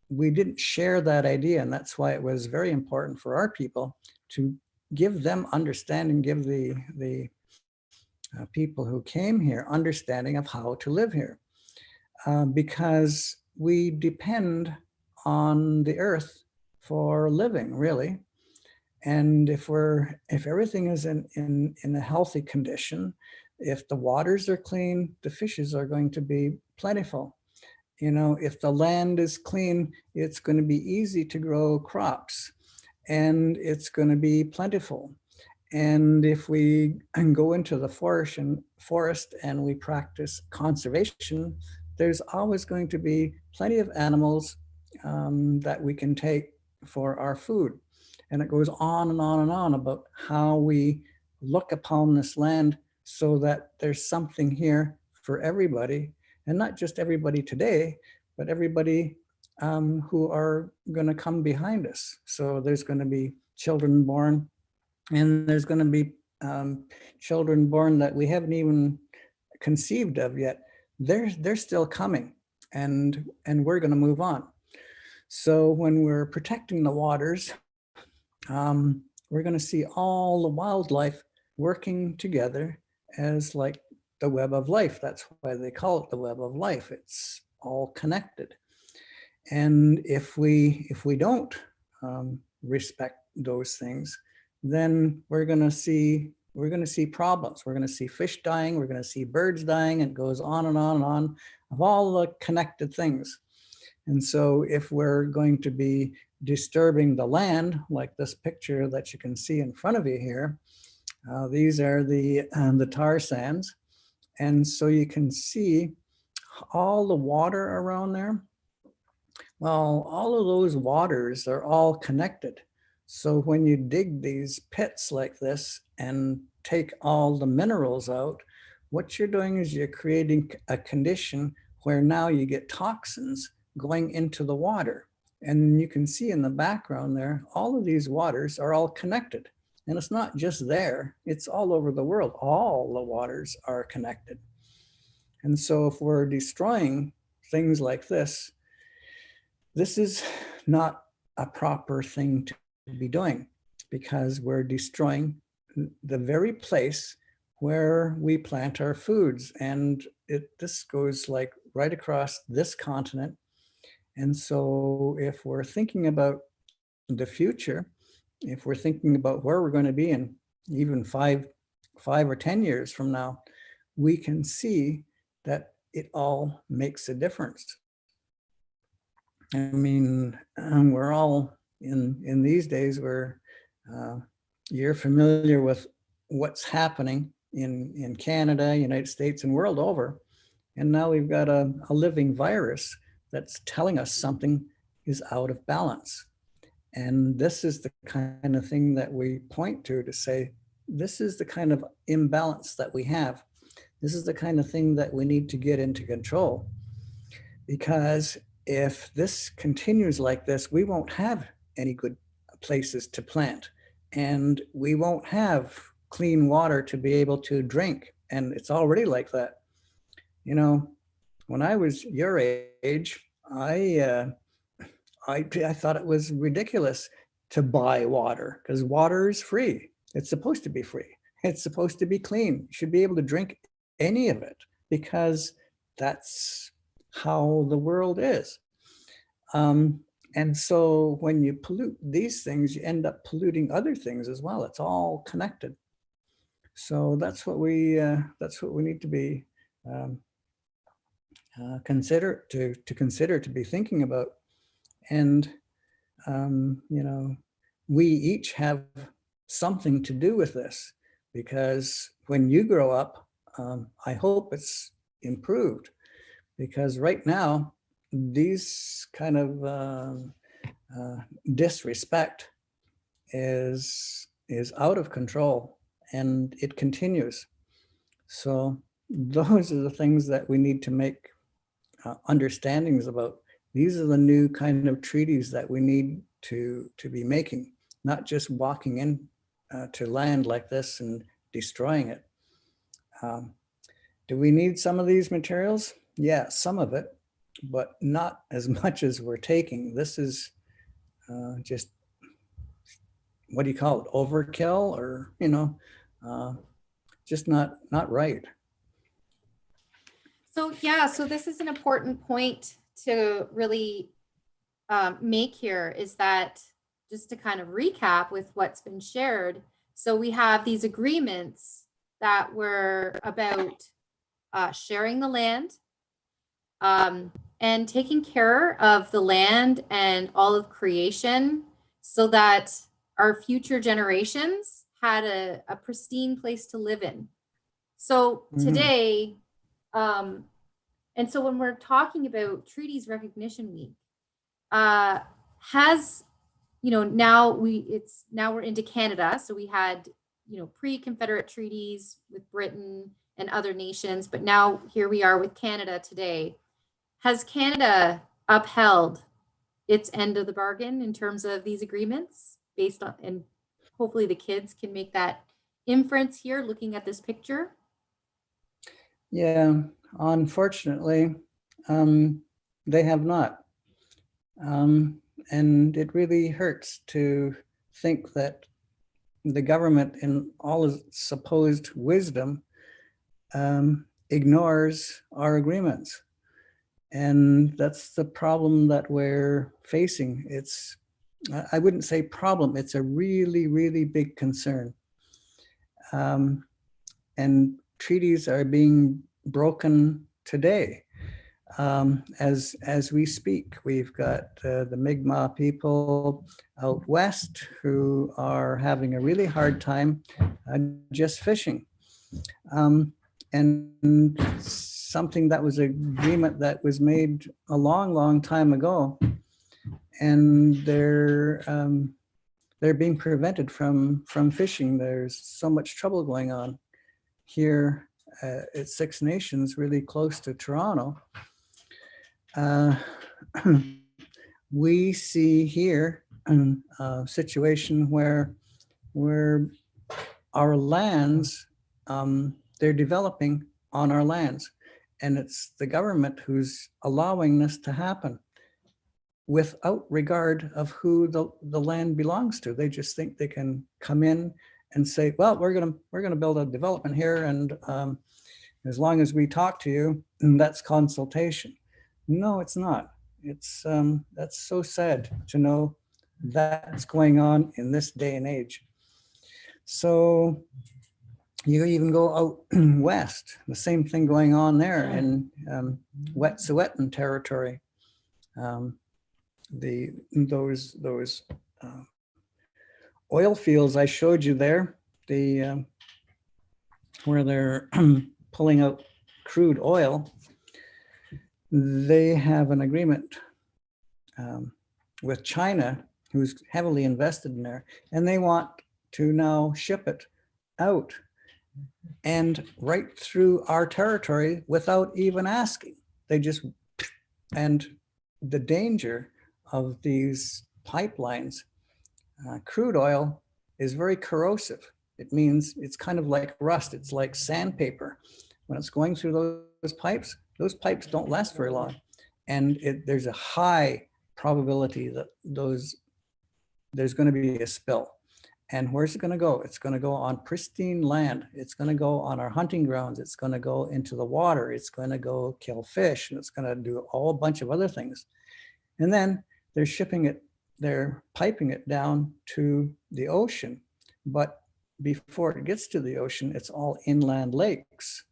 we didn't share that idea, and that's why it was very important for our people to give them understanding, give the people who came here understanding of how to live here, because we depend on the earth for living, really. And if everything is in a healthy condition, if the waters are clean, the fishes are going to be plentiful. You know, if the land is clean, it's going to be easy to grow crops, and it's going to be plentiful. And if we go into the forest and we practice conservation, there's always going to be plenty of animals that we can take for our food. And it goes on and on and on about how we look upon this land so that there's something here for everybody, and not just everybody today, but everybody who are going to come behind us. So there's going to be children born, and there's going to be children born that we haven't even conceived of yet. They're still coming. and we're going to move on. So when we're protecting the waters, we're going to see all the wildlife working together as like the web of life. That's why they call it the web of life. It's all connected. And if we don't respect those things, then we're going to see problems. We're going to see fish dying. We're going to see birds dying. And it goes on and on and on of all the connected things. And so if we're going to be disturbing the land, like this picture that you can see in front of you here, these are the tar sands. And so you can see all the water around there. Well, all of those waters are all connected. So when you dig these pits like this and take all the minerals out, what you're doing is you're creating a condition where now you get toxins going into the water. And you can see in the background there, all of these waters are all connected. And it's not just there, it's all over the world. All the waters are connected. And so if we're destroying things like this is not a proper thing to be doing, because we're destroying the very place where we plant our foods. And this goes like right across this continent. And so if we're thinking about the future, if we're thinking about where we're going to be in even five or 10 years from now, we can see that it all makes a difference. I mean, we're all in these days where you're familiar with what's happening in Canada, United States, and world over. And now we've got a living virus that's telling us something is out of balance. And this is the kind of thing that we point to say, this is the kind of imbalance that we have. This is the kind of thing that we need to get into control. Because if this continues like this, we won't have any good places to plant, and we won't have clean water to be able to drink. And it's already like that. You know, when I was your age, I thought it was ridiculous to buy water, because water is free. It's supposed to be free. It's supposed to be clean. You should be able to drink any of it, because that's how the world is. And so when you pollute these things, you end up polluting other things as well. It's all connected. So that's what we need to be consider to be thinking about. And you know, we each have something to do with this, because when you grow up, I hope it's improved, because right now these kind of disrespect is out of control, and it continues. So those are the things that we need to make understandings about. These are the new kind of treaties that we need to be making, not just walking in to land like this and destroying it. Do we need some of these materials? Yeah, some of it, but not as much as we're taking. This is just, what do you call it, overkill, or just not right. So yeah, so this is an important point to really make here, is that, just to kind of recap with what's been shared. So we have these agreements that were about sharing the land, and taking care of the land and all of creation, so that our future generations had a pristine place to live in. So today, and so when we're talking about Treaties Recognition Week, has, now we're into Canada. So we had, pre-Confederate treaties with Britain and other nations, but now here we are with Canada today. Has Canada upheld its end of the bargain in terms of these agreements, based on, and hopefully the kids can make that inference here looking at this picture? Yeah, unfortunately, they have not. And it really hurts to think that the government, in all its supposed wisdom, ignores our agreements. And that's the problem that we're facing. I wouldn't say problem, it's a really, really big concern. And treaties are being broken today. As we speak, we've got the Mi'kmaq people out west who are having a really hard time just fishing. And something that was an agreement that was made a long, long time ago, and they're being prevented from fishing. There's so much trouble going on here at Six Nations, really close to Toronto. We see here a situation where our lands, they're developing on our lands, and it's the government who's allowing this to happen without regard of who the land belongs to. They just think they can come in and say, well, we're gonna build a development here, and as long as we talk to you, that's consultation. No, it's not. It's that's so sad to know that's going on in this day and age. So you even go out west, the same thing going on there in Wet'suwet'en territory. Those oil fields I showed you there, where they're pulling out crude oil, they have an agreement with China, who's heavily invested in there, and they want to now ship it out and right through our territory without even asking. They just, and the danger of these pipelines, crude oil is very corrosive. It means it's kind of like rust. It's like sandpaper. When it's going through those pipes don't last very long. And there's a high probability that there's going to be a spill. And where's it going to go? It's going to go on pristine land. It's going to go on our hunting grounds. It's going to go into the water. It's going to go kill fish. And it's going to do a whole bunch of other things. And then they're shipping it, they're piping it down to the ocean. But before it gets to the ocean, it's all inland lakes.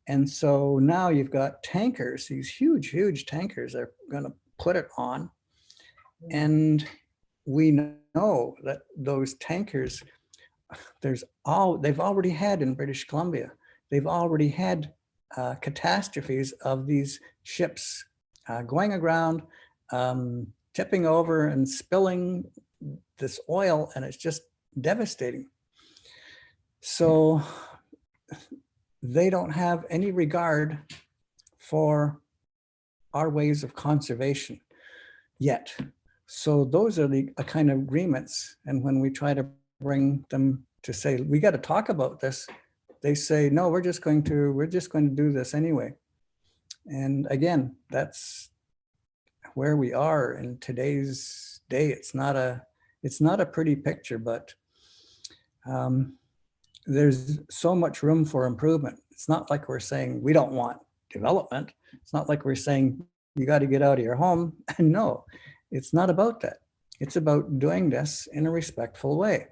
And so now you've got tankers, these huge, huge tankers they're going to put it on. And we know that those tankers, they've already had in British Columbia, they've already had catastrophes of these ships going aground, tipping over and spilling this oil, and it's just devastating. So they don't have any regard for our ways of conservation yet. So those are the kind of agreements. And when we try to bring them to say, we got to talk about this, they say, no, we're just going to do this anyway. And again, that's where we are in today's day. It's not a pretty picture, but there's so much room for improvement. It's not like we're saying we don't want development. It's not like we're saying you got to get out of your home. No, it's not about that. It's about doing this in a respectful way.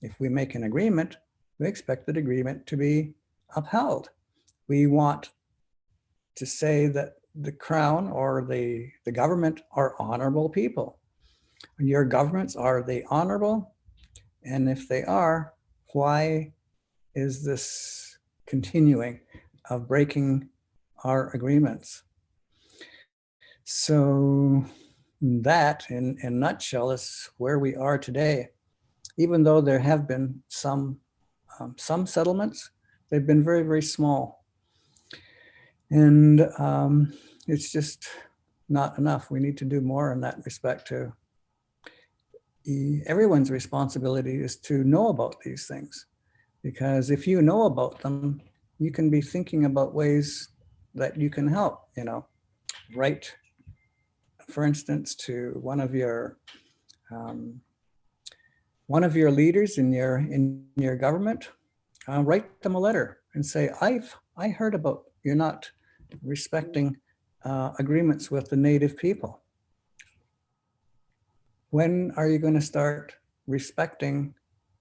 If we make an agreement, we expect that agreement to be upheld. We want to say that the Crown or the government are honorable people. Your governments, are they honorable? And if they are, why is this continuing of breaking our agreements? So that, in a nutshell, is where we are today. Even though there have been some settlements, they've been very, very small. And it's just not enough. We need to do more in that respect too. Everyone's responsibility is to know about these things, because if you know about them, you can be thinking about ways that you can help, write for instance, to one of your leaders in your government, write them a letter and say, I heard about you're not respecting agreements with the Native people. When are you going to start respecting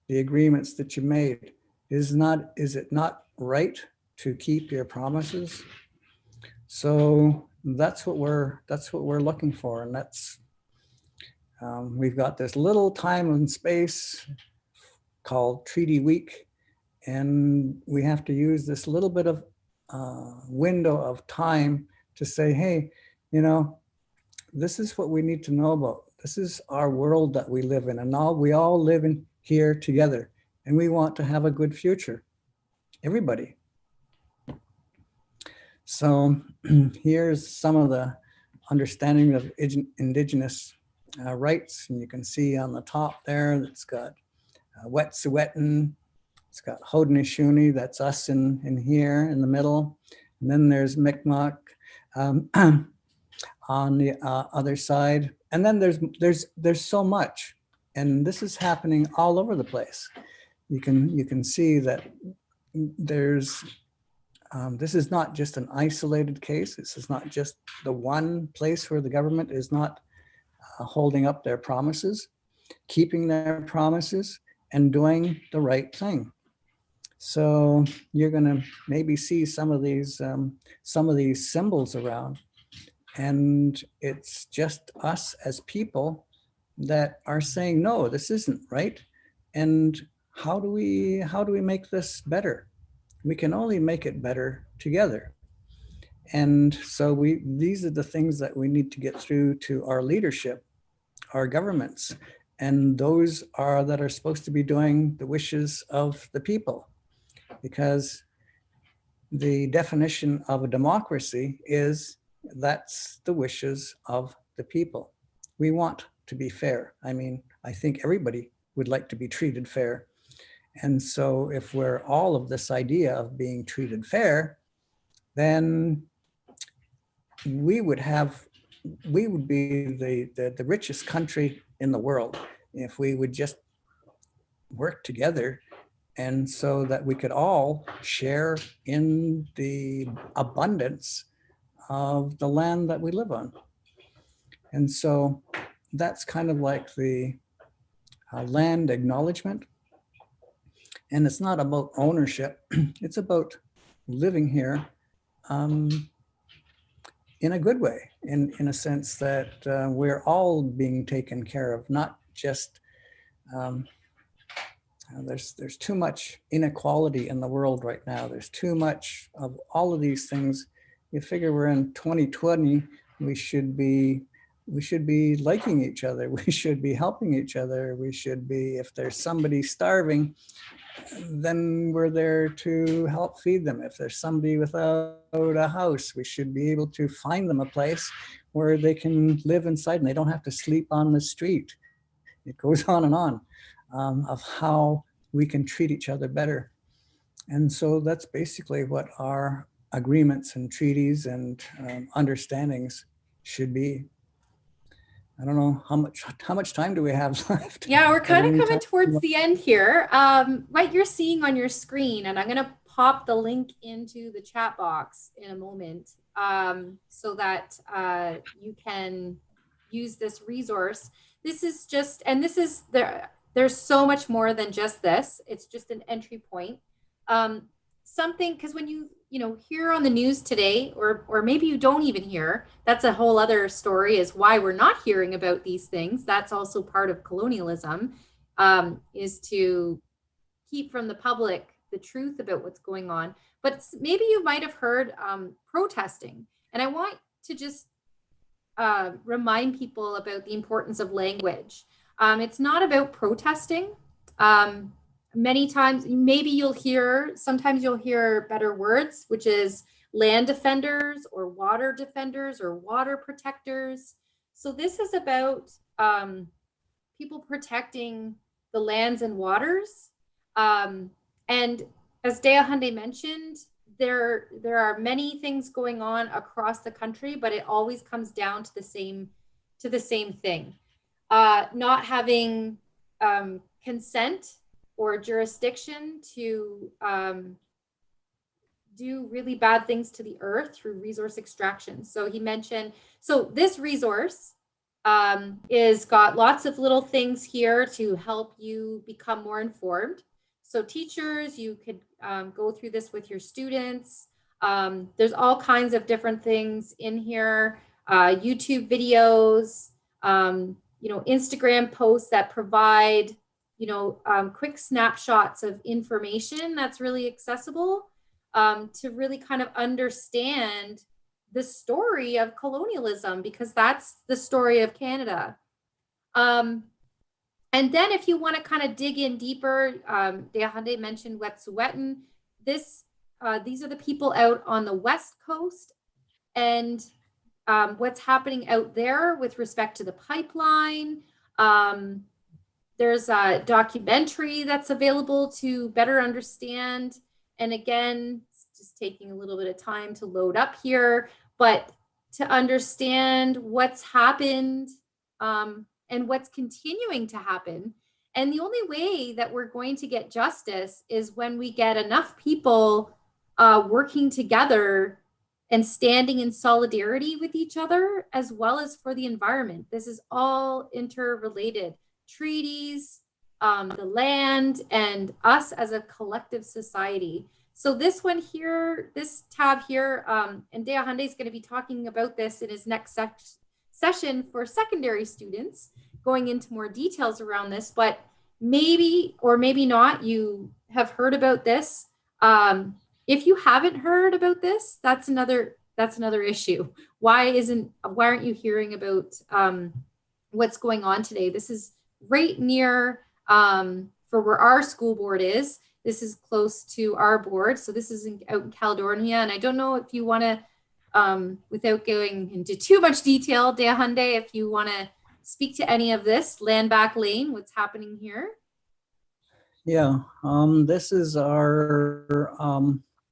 the agreements that you made? Is it not right to keep your promises? So that's what we're looking for, and that's we've got this little time and space called Treaty Week, and we have to use this little bit of window of time to say, hey, this is what we need to know about. This is our world that we live in, and we all live in here together, and we want to have a good future, everybody. So here's some of the understanding of Indigenous rights, and you can see on the top there that's got Wet'suwet'en, it's got Haudenosaunee, that's us in here in the middle, and then there's Mi'kmaq on the other side, and then there's so much, and this is happening all over the place. You can see that there's this is not just an isolated case. This is not just the one place where the government is not holding up their promises, keeping their promises, and doing the right thing. So you're going to maybe see some of these symbols around, and it's just us as people that are saying, no, this isn't right. And how do we make this better? We can only make it better together. And so these are the things that we need to get through to our leadership, our governments, and those that are supposed to be doing the wishes of the people. Because the definition of a democracy is that's the wishes of the people. We want to be fair. I mean, I think everybody would like to be treated fair. And so if we're all of this idea of being treated fair, then we would be the richest country in the world if we would just work together, and so that we could all share in the abundance of the land that we live on. And so that's kind of like the land acknowledgement. And it's not about ownership. It's about living here in a good way, in a sense that we're all being taken care of, not just, there's too much inequality in the world right now. There's too much of all of these things. You figure we're in 2020, we should be liking each other. We should be helping each other. We should be, if there's somebody starving, then we're there to help feed them. If there's somebody without a house, we should be able to find them a place where they can live inside and they don't have to sleep on the street. It goes on and on of how we can treat each other better. And so that's basically what our agreements and treaties and understandings should be. I don't know how much time do we have left? Yeah, we're kind of coming towards the end here. What you're seeing on your screen, and I'm going to pop the link into the chat box in a moment so that you can use this resource. This is just, and this is there's so much more than just this. It's just an entry point. Something, because when you hear on the news today, or maybe you don't even hear, that's a whole other story, is why we're not hearing about these things. That's also part of colonialism, is to keep from the public the truth about what's going on. But maybe you might have heard protesting. And I want to just remind people about the importance of language. It's not about protesting. Many times, sometimes you'll hear better words, which is land defenders or water defenders or water protectors. So this is about people protecting the lands and waters. And as Tehahenteh mentioned, there are many things going on across the country, but it always comes down to the same to the same thing. Not having consent or jurisdiction to do really bad things to the earth through resource extraction. So he mentioned, so this resource is got lots of little things here to help you become more informed. So teachers, you could go through this with your students. There's all kinds of different things in here, YouTube videos, Instagram posts that provide, quick snapshots of information that's really accessible to really kind of understand the story of colonialism, because that's the story of Canada. And then if you want to kind of dig in deeper, Tehahenteh mentioned Wet'suwet'en. These are the people out on the West Coast, and what's happening out there with respect to the pipeline. There's a documentary that's available to better understand. And again, it's just taking a little bit of time to load up here, but to understand what's happened and what's continuing to happen. And the only way that we're going to get justice is when we get enough people working together and standing in solidarity with each other, as well as for the environment. This is all interrelated. Treaties, the land, and us as a collective society. So this one here, this tab here, and Tehahenteh is going to be talking about this in his next session for secondary students, going into more details around this, but maybe or maybe not, you have heard about this. If you haven't heard about this, that's another issue. Why aren't you hearing about what's going on today? This is right near for where our school board is. This is close to our board. So this is out in Caledonia. And I don't know if you want to, without going into too much detail, Tehahenteh, if you want to speak to any of this, Land Back Lane, what's happening here? Yeah, this is our,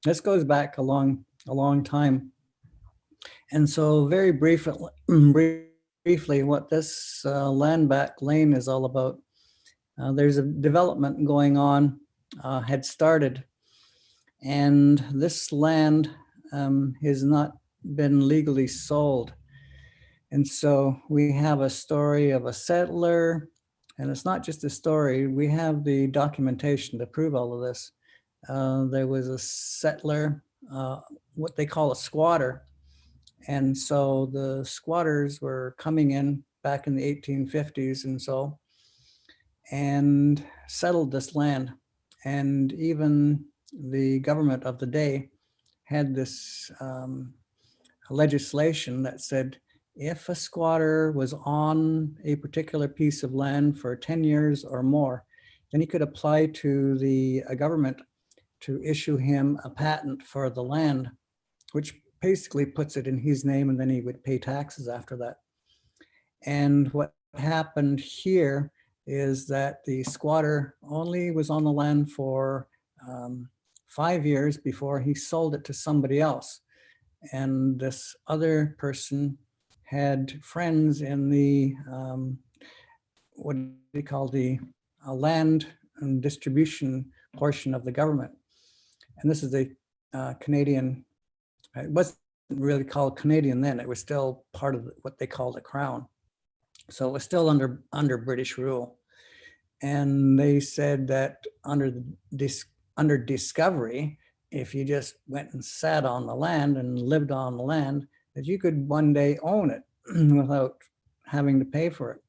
this goes back a long time. And so very briefly, what this Land Back Lane is all about, there's a development going on, had started, and this land has not been legally sold. And so we have a story of a settler, and it's not just a story, we have the documentation to prove all of this. There was a settler, what they call a squatter. And so the squatters were coming in back in the 1850s and so, and settled this land. And even the government of the day had this legislation that said, if a squatter was on a particular piece of land for 10 years or more, then he could apply to the government to issue him a patent for the land, which basically puts it in his name, and then he would pay taxes after that. And what happened here is that the squatter only was on the land for 5 years before he sold it to somebody else. And this other person had friends in the, what they call the land and distribution portion of the government. And this is the Canadian, it wasn't really called Canadian then, it was still part of what they called the Crown. So it was still under British rule. And they said that under discovery, if you just went and sat on the land and lived on the land, that you could one day own it without having to pay for it.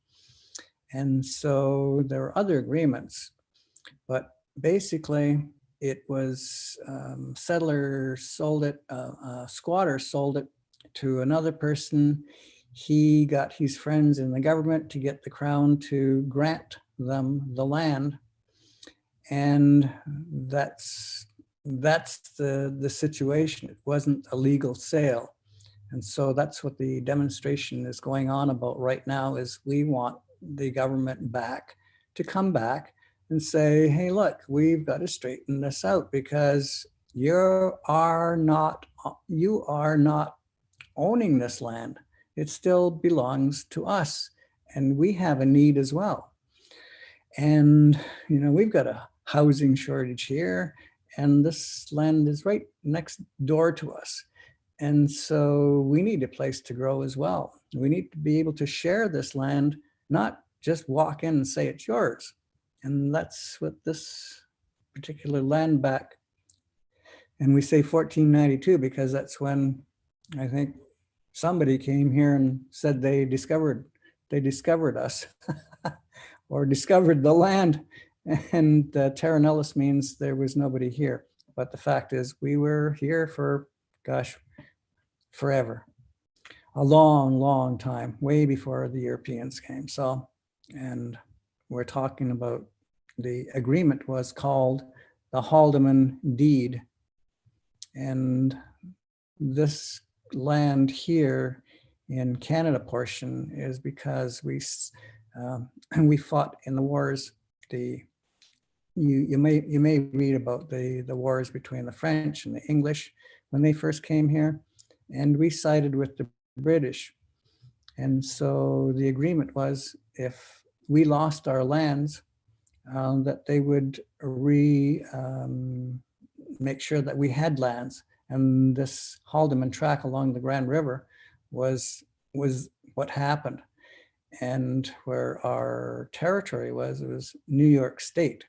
And so there were other agreements, but basically it was settler sold it, squatter sold it to another person. He got his friends in the government to get the Crown to grant them the land. And that's the situation. It wasn't a legal sale. And so that's what the demonstration is going on about right now, is we want the government back to come back and say, hey, look, we've got to straighten this out, because you are not owning this land. it still belongs to us, and we have a need as well. And, we've got a housing shortage here, and this land is right next door to us. And so we need a place to grow as well. We need to be able to share this land, not just walk in and say it's yours. And that's what this particular land back, and we say 1492 because that's when I think somebody came here and said they discovered us or discovered the land. And Terra Nullius means there was nobody here. But the fact is we were here for, gosh, forever. A long, long time, way before the Europeans came. So, and we're talking about the agreement was called the Haldeman Deed. And this land here in Canada portion is because we fought in the wars. You may read about the wars between the French and the English when they first came here, and we sided with the British. And so the agreement was if we lost our lands, that they would make sure that we had lands. And this Haldeman track along the Grand River was what happened. And where our territory was, it was New York State.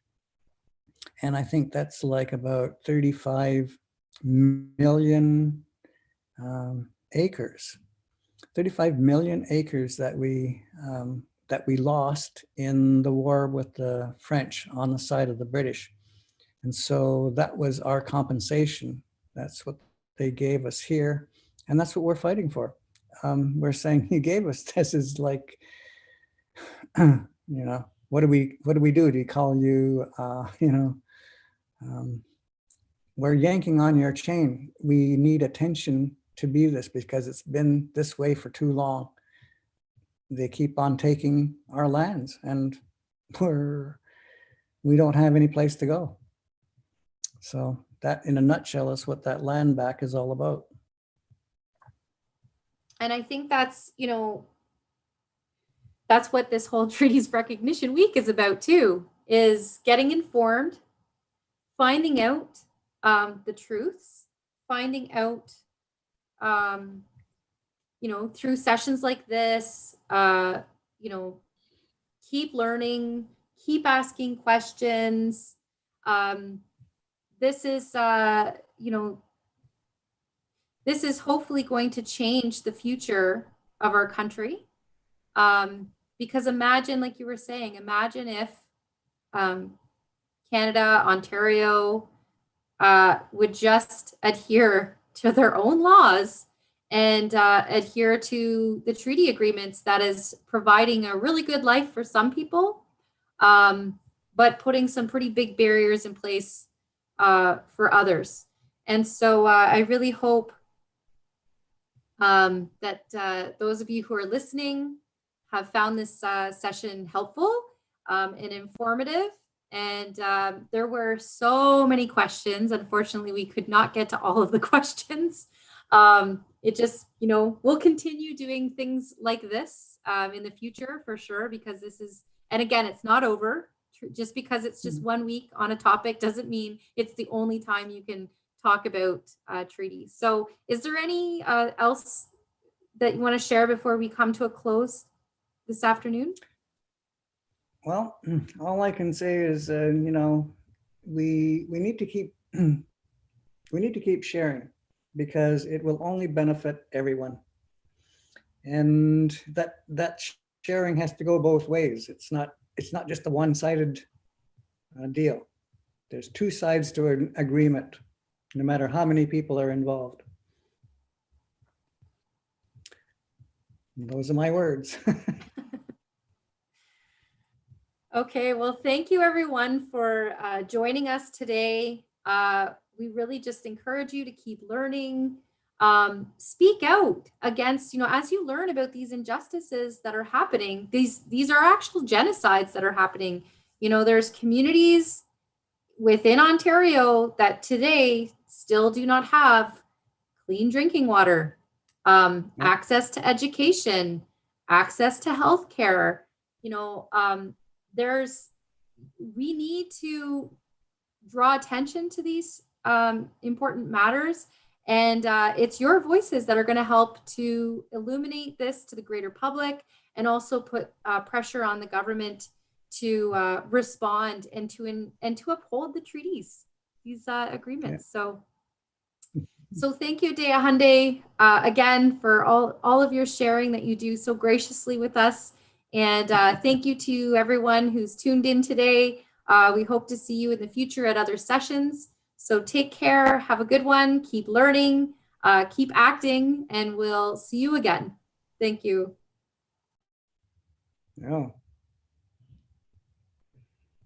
And I think that's like about 35 million acres. 35 million acres that we lost in the war with the French on the side of the British. And so that was our compensation. That's what they gave us here. And that's what we're fighting for. We're saying you gave us this is like, what do we do? Do you call you, we're yanking on your chain. We need attention to be this because it's been this way for too long. They keep on taking our lands and we don't have any place to go. So that in a nutshell is what that land back is all about. And I think that's, that's what this whole Treaties Recognition Week is about too, is getting informed, finding out the truths, finding out, through sessions like this, keep learning, keep asking questions. This is, this is hopefully going to change the future of our country. Because imagine, like you were saying, imagine if Canada, Ontario would just adhere to their own laws and adhere to the treaty agreements that is providing a really good life for some people, but putting some pretty big barriers in place for others. And so I really hope that those of you who are listening have found this session helpful and informative. And there were so many questions. Unfortunately, we could not get to all of the questions. It just, we'll continue doing things like this in the future for sure, because this is, and again, it's not over. Just because it's just 1 week on a topic doesn't mean it's the only time you can talk about treaties. So is there any else that you want to share before we come to a close this afternoon? Well, all I can say is, we need to keep we need to keep sharing because it will only benefit everyone. And that sharing has to go both ways. It's not just a one-sided deal. There's two sides to an agreement, no matter how many people are involved. And those are my words. Okay, well, thank you everyone for joining us today. We really just encourage you to keep learning, speak out against, as you learn about these injustices that are happening, these are actual genocides that are happening. There's communities within Ontario that today still do not have clean drinking water. access to education, access to healthcare. We need to draw attention to these important matters. And it's your voices that are going to help to illuminate this to the greater public and also put pressure on the government to respond and to uphold the treaties, these agreements. Yeah. So thank you, Tehahenteh, again for all of your sharing that you do so graciously with us. And thank you to everyone who's tuned in today. We hope to see you in the future at other sessions. So take care, have a good one, keep learning, keep acting, and we'll see you again. Thank you. Yeah.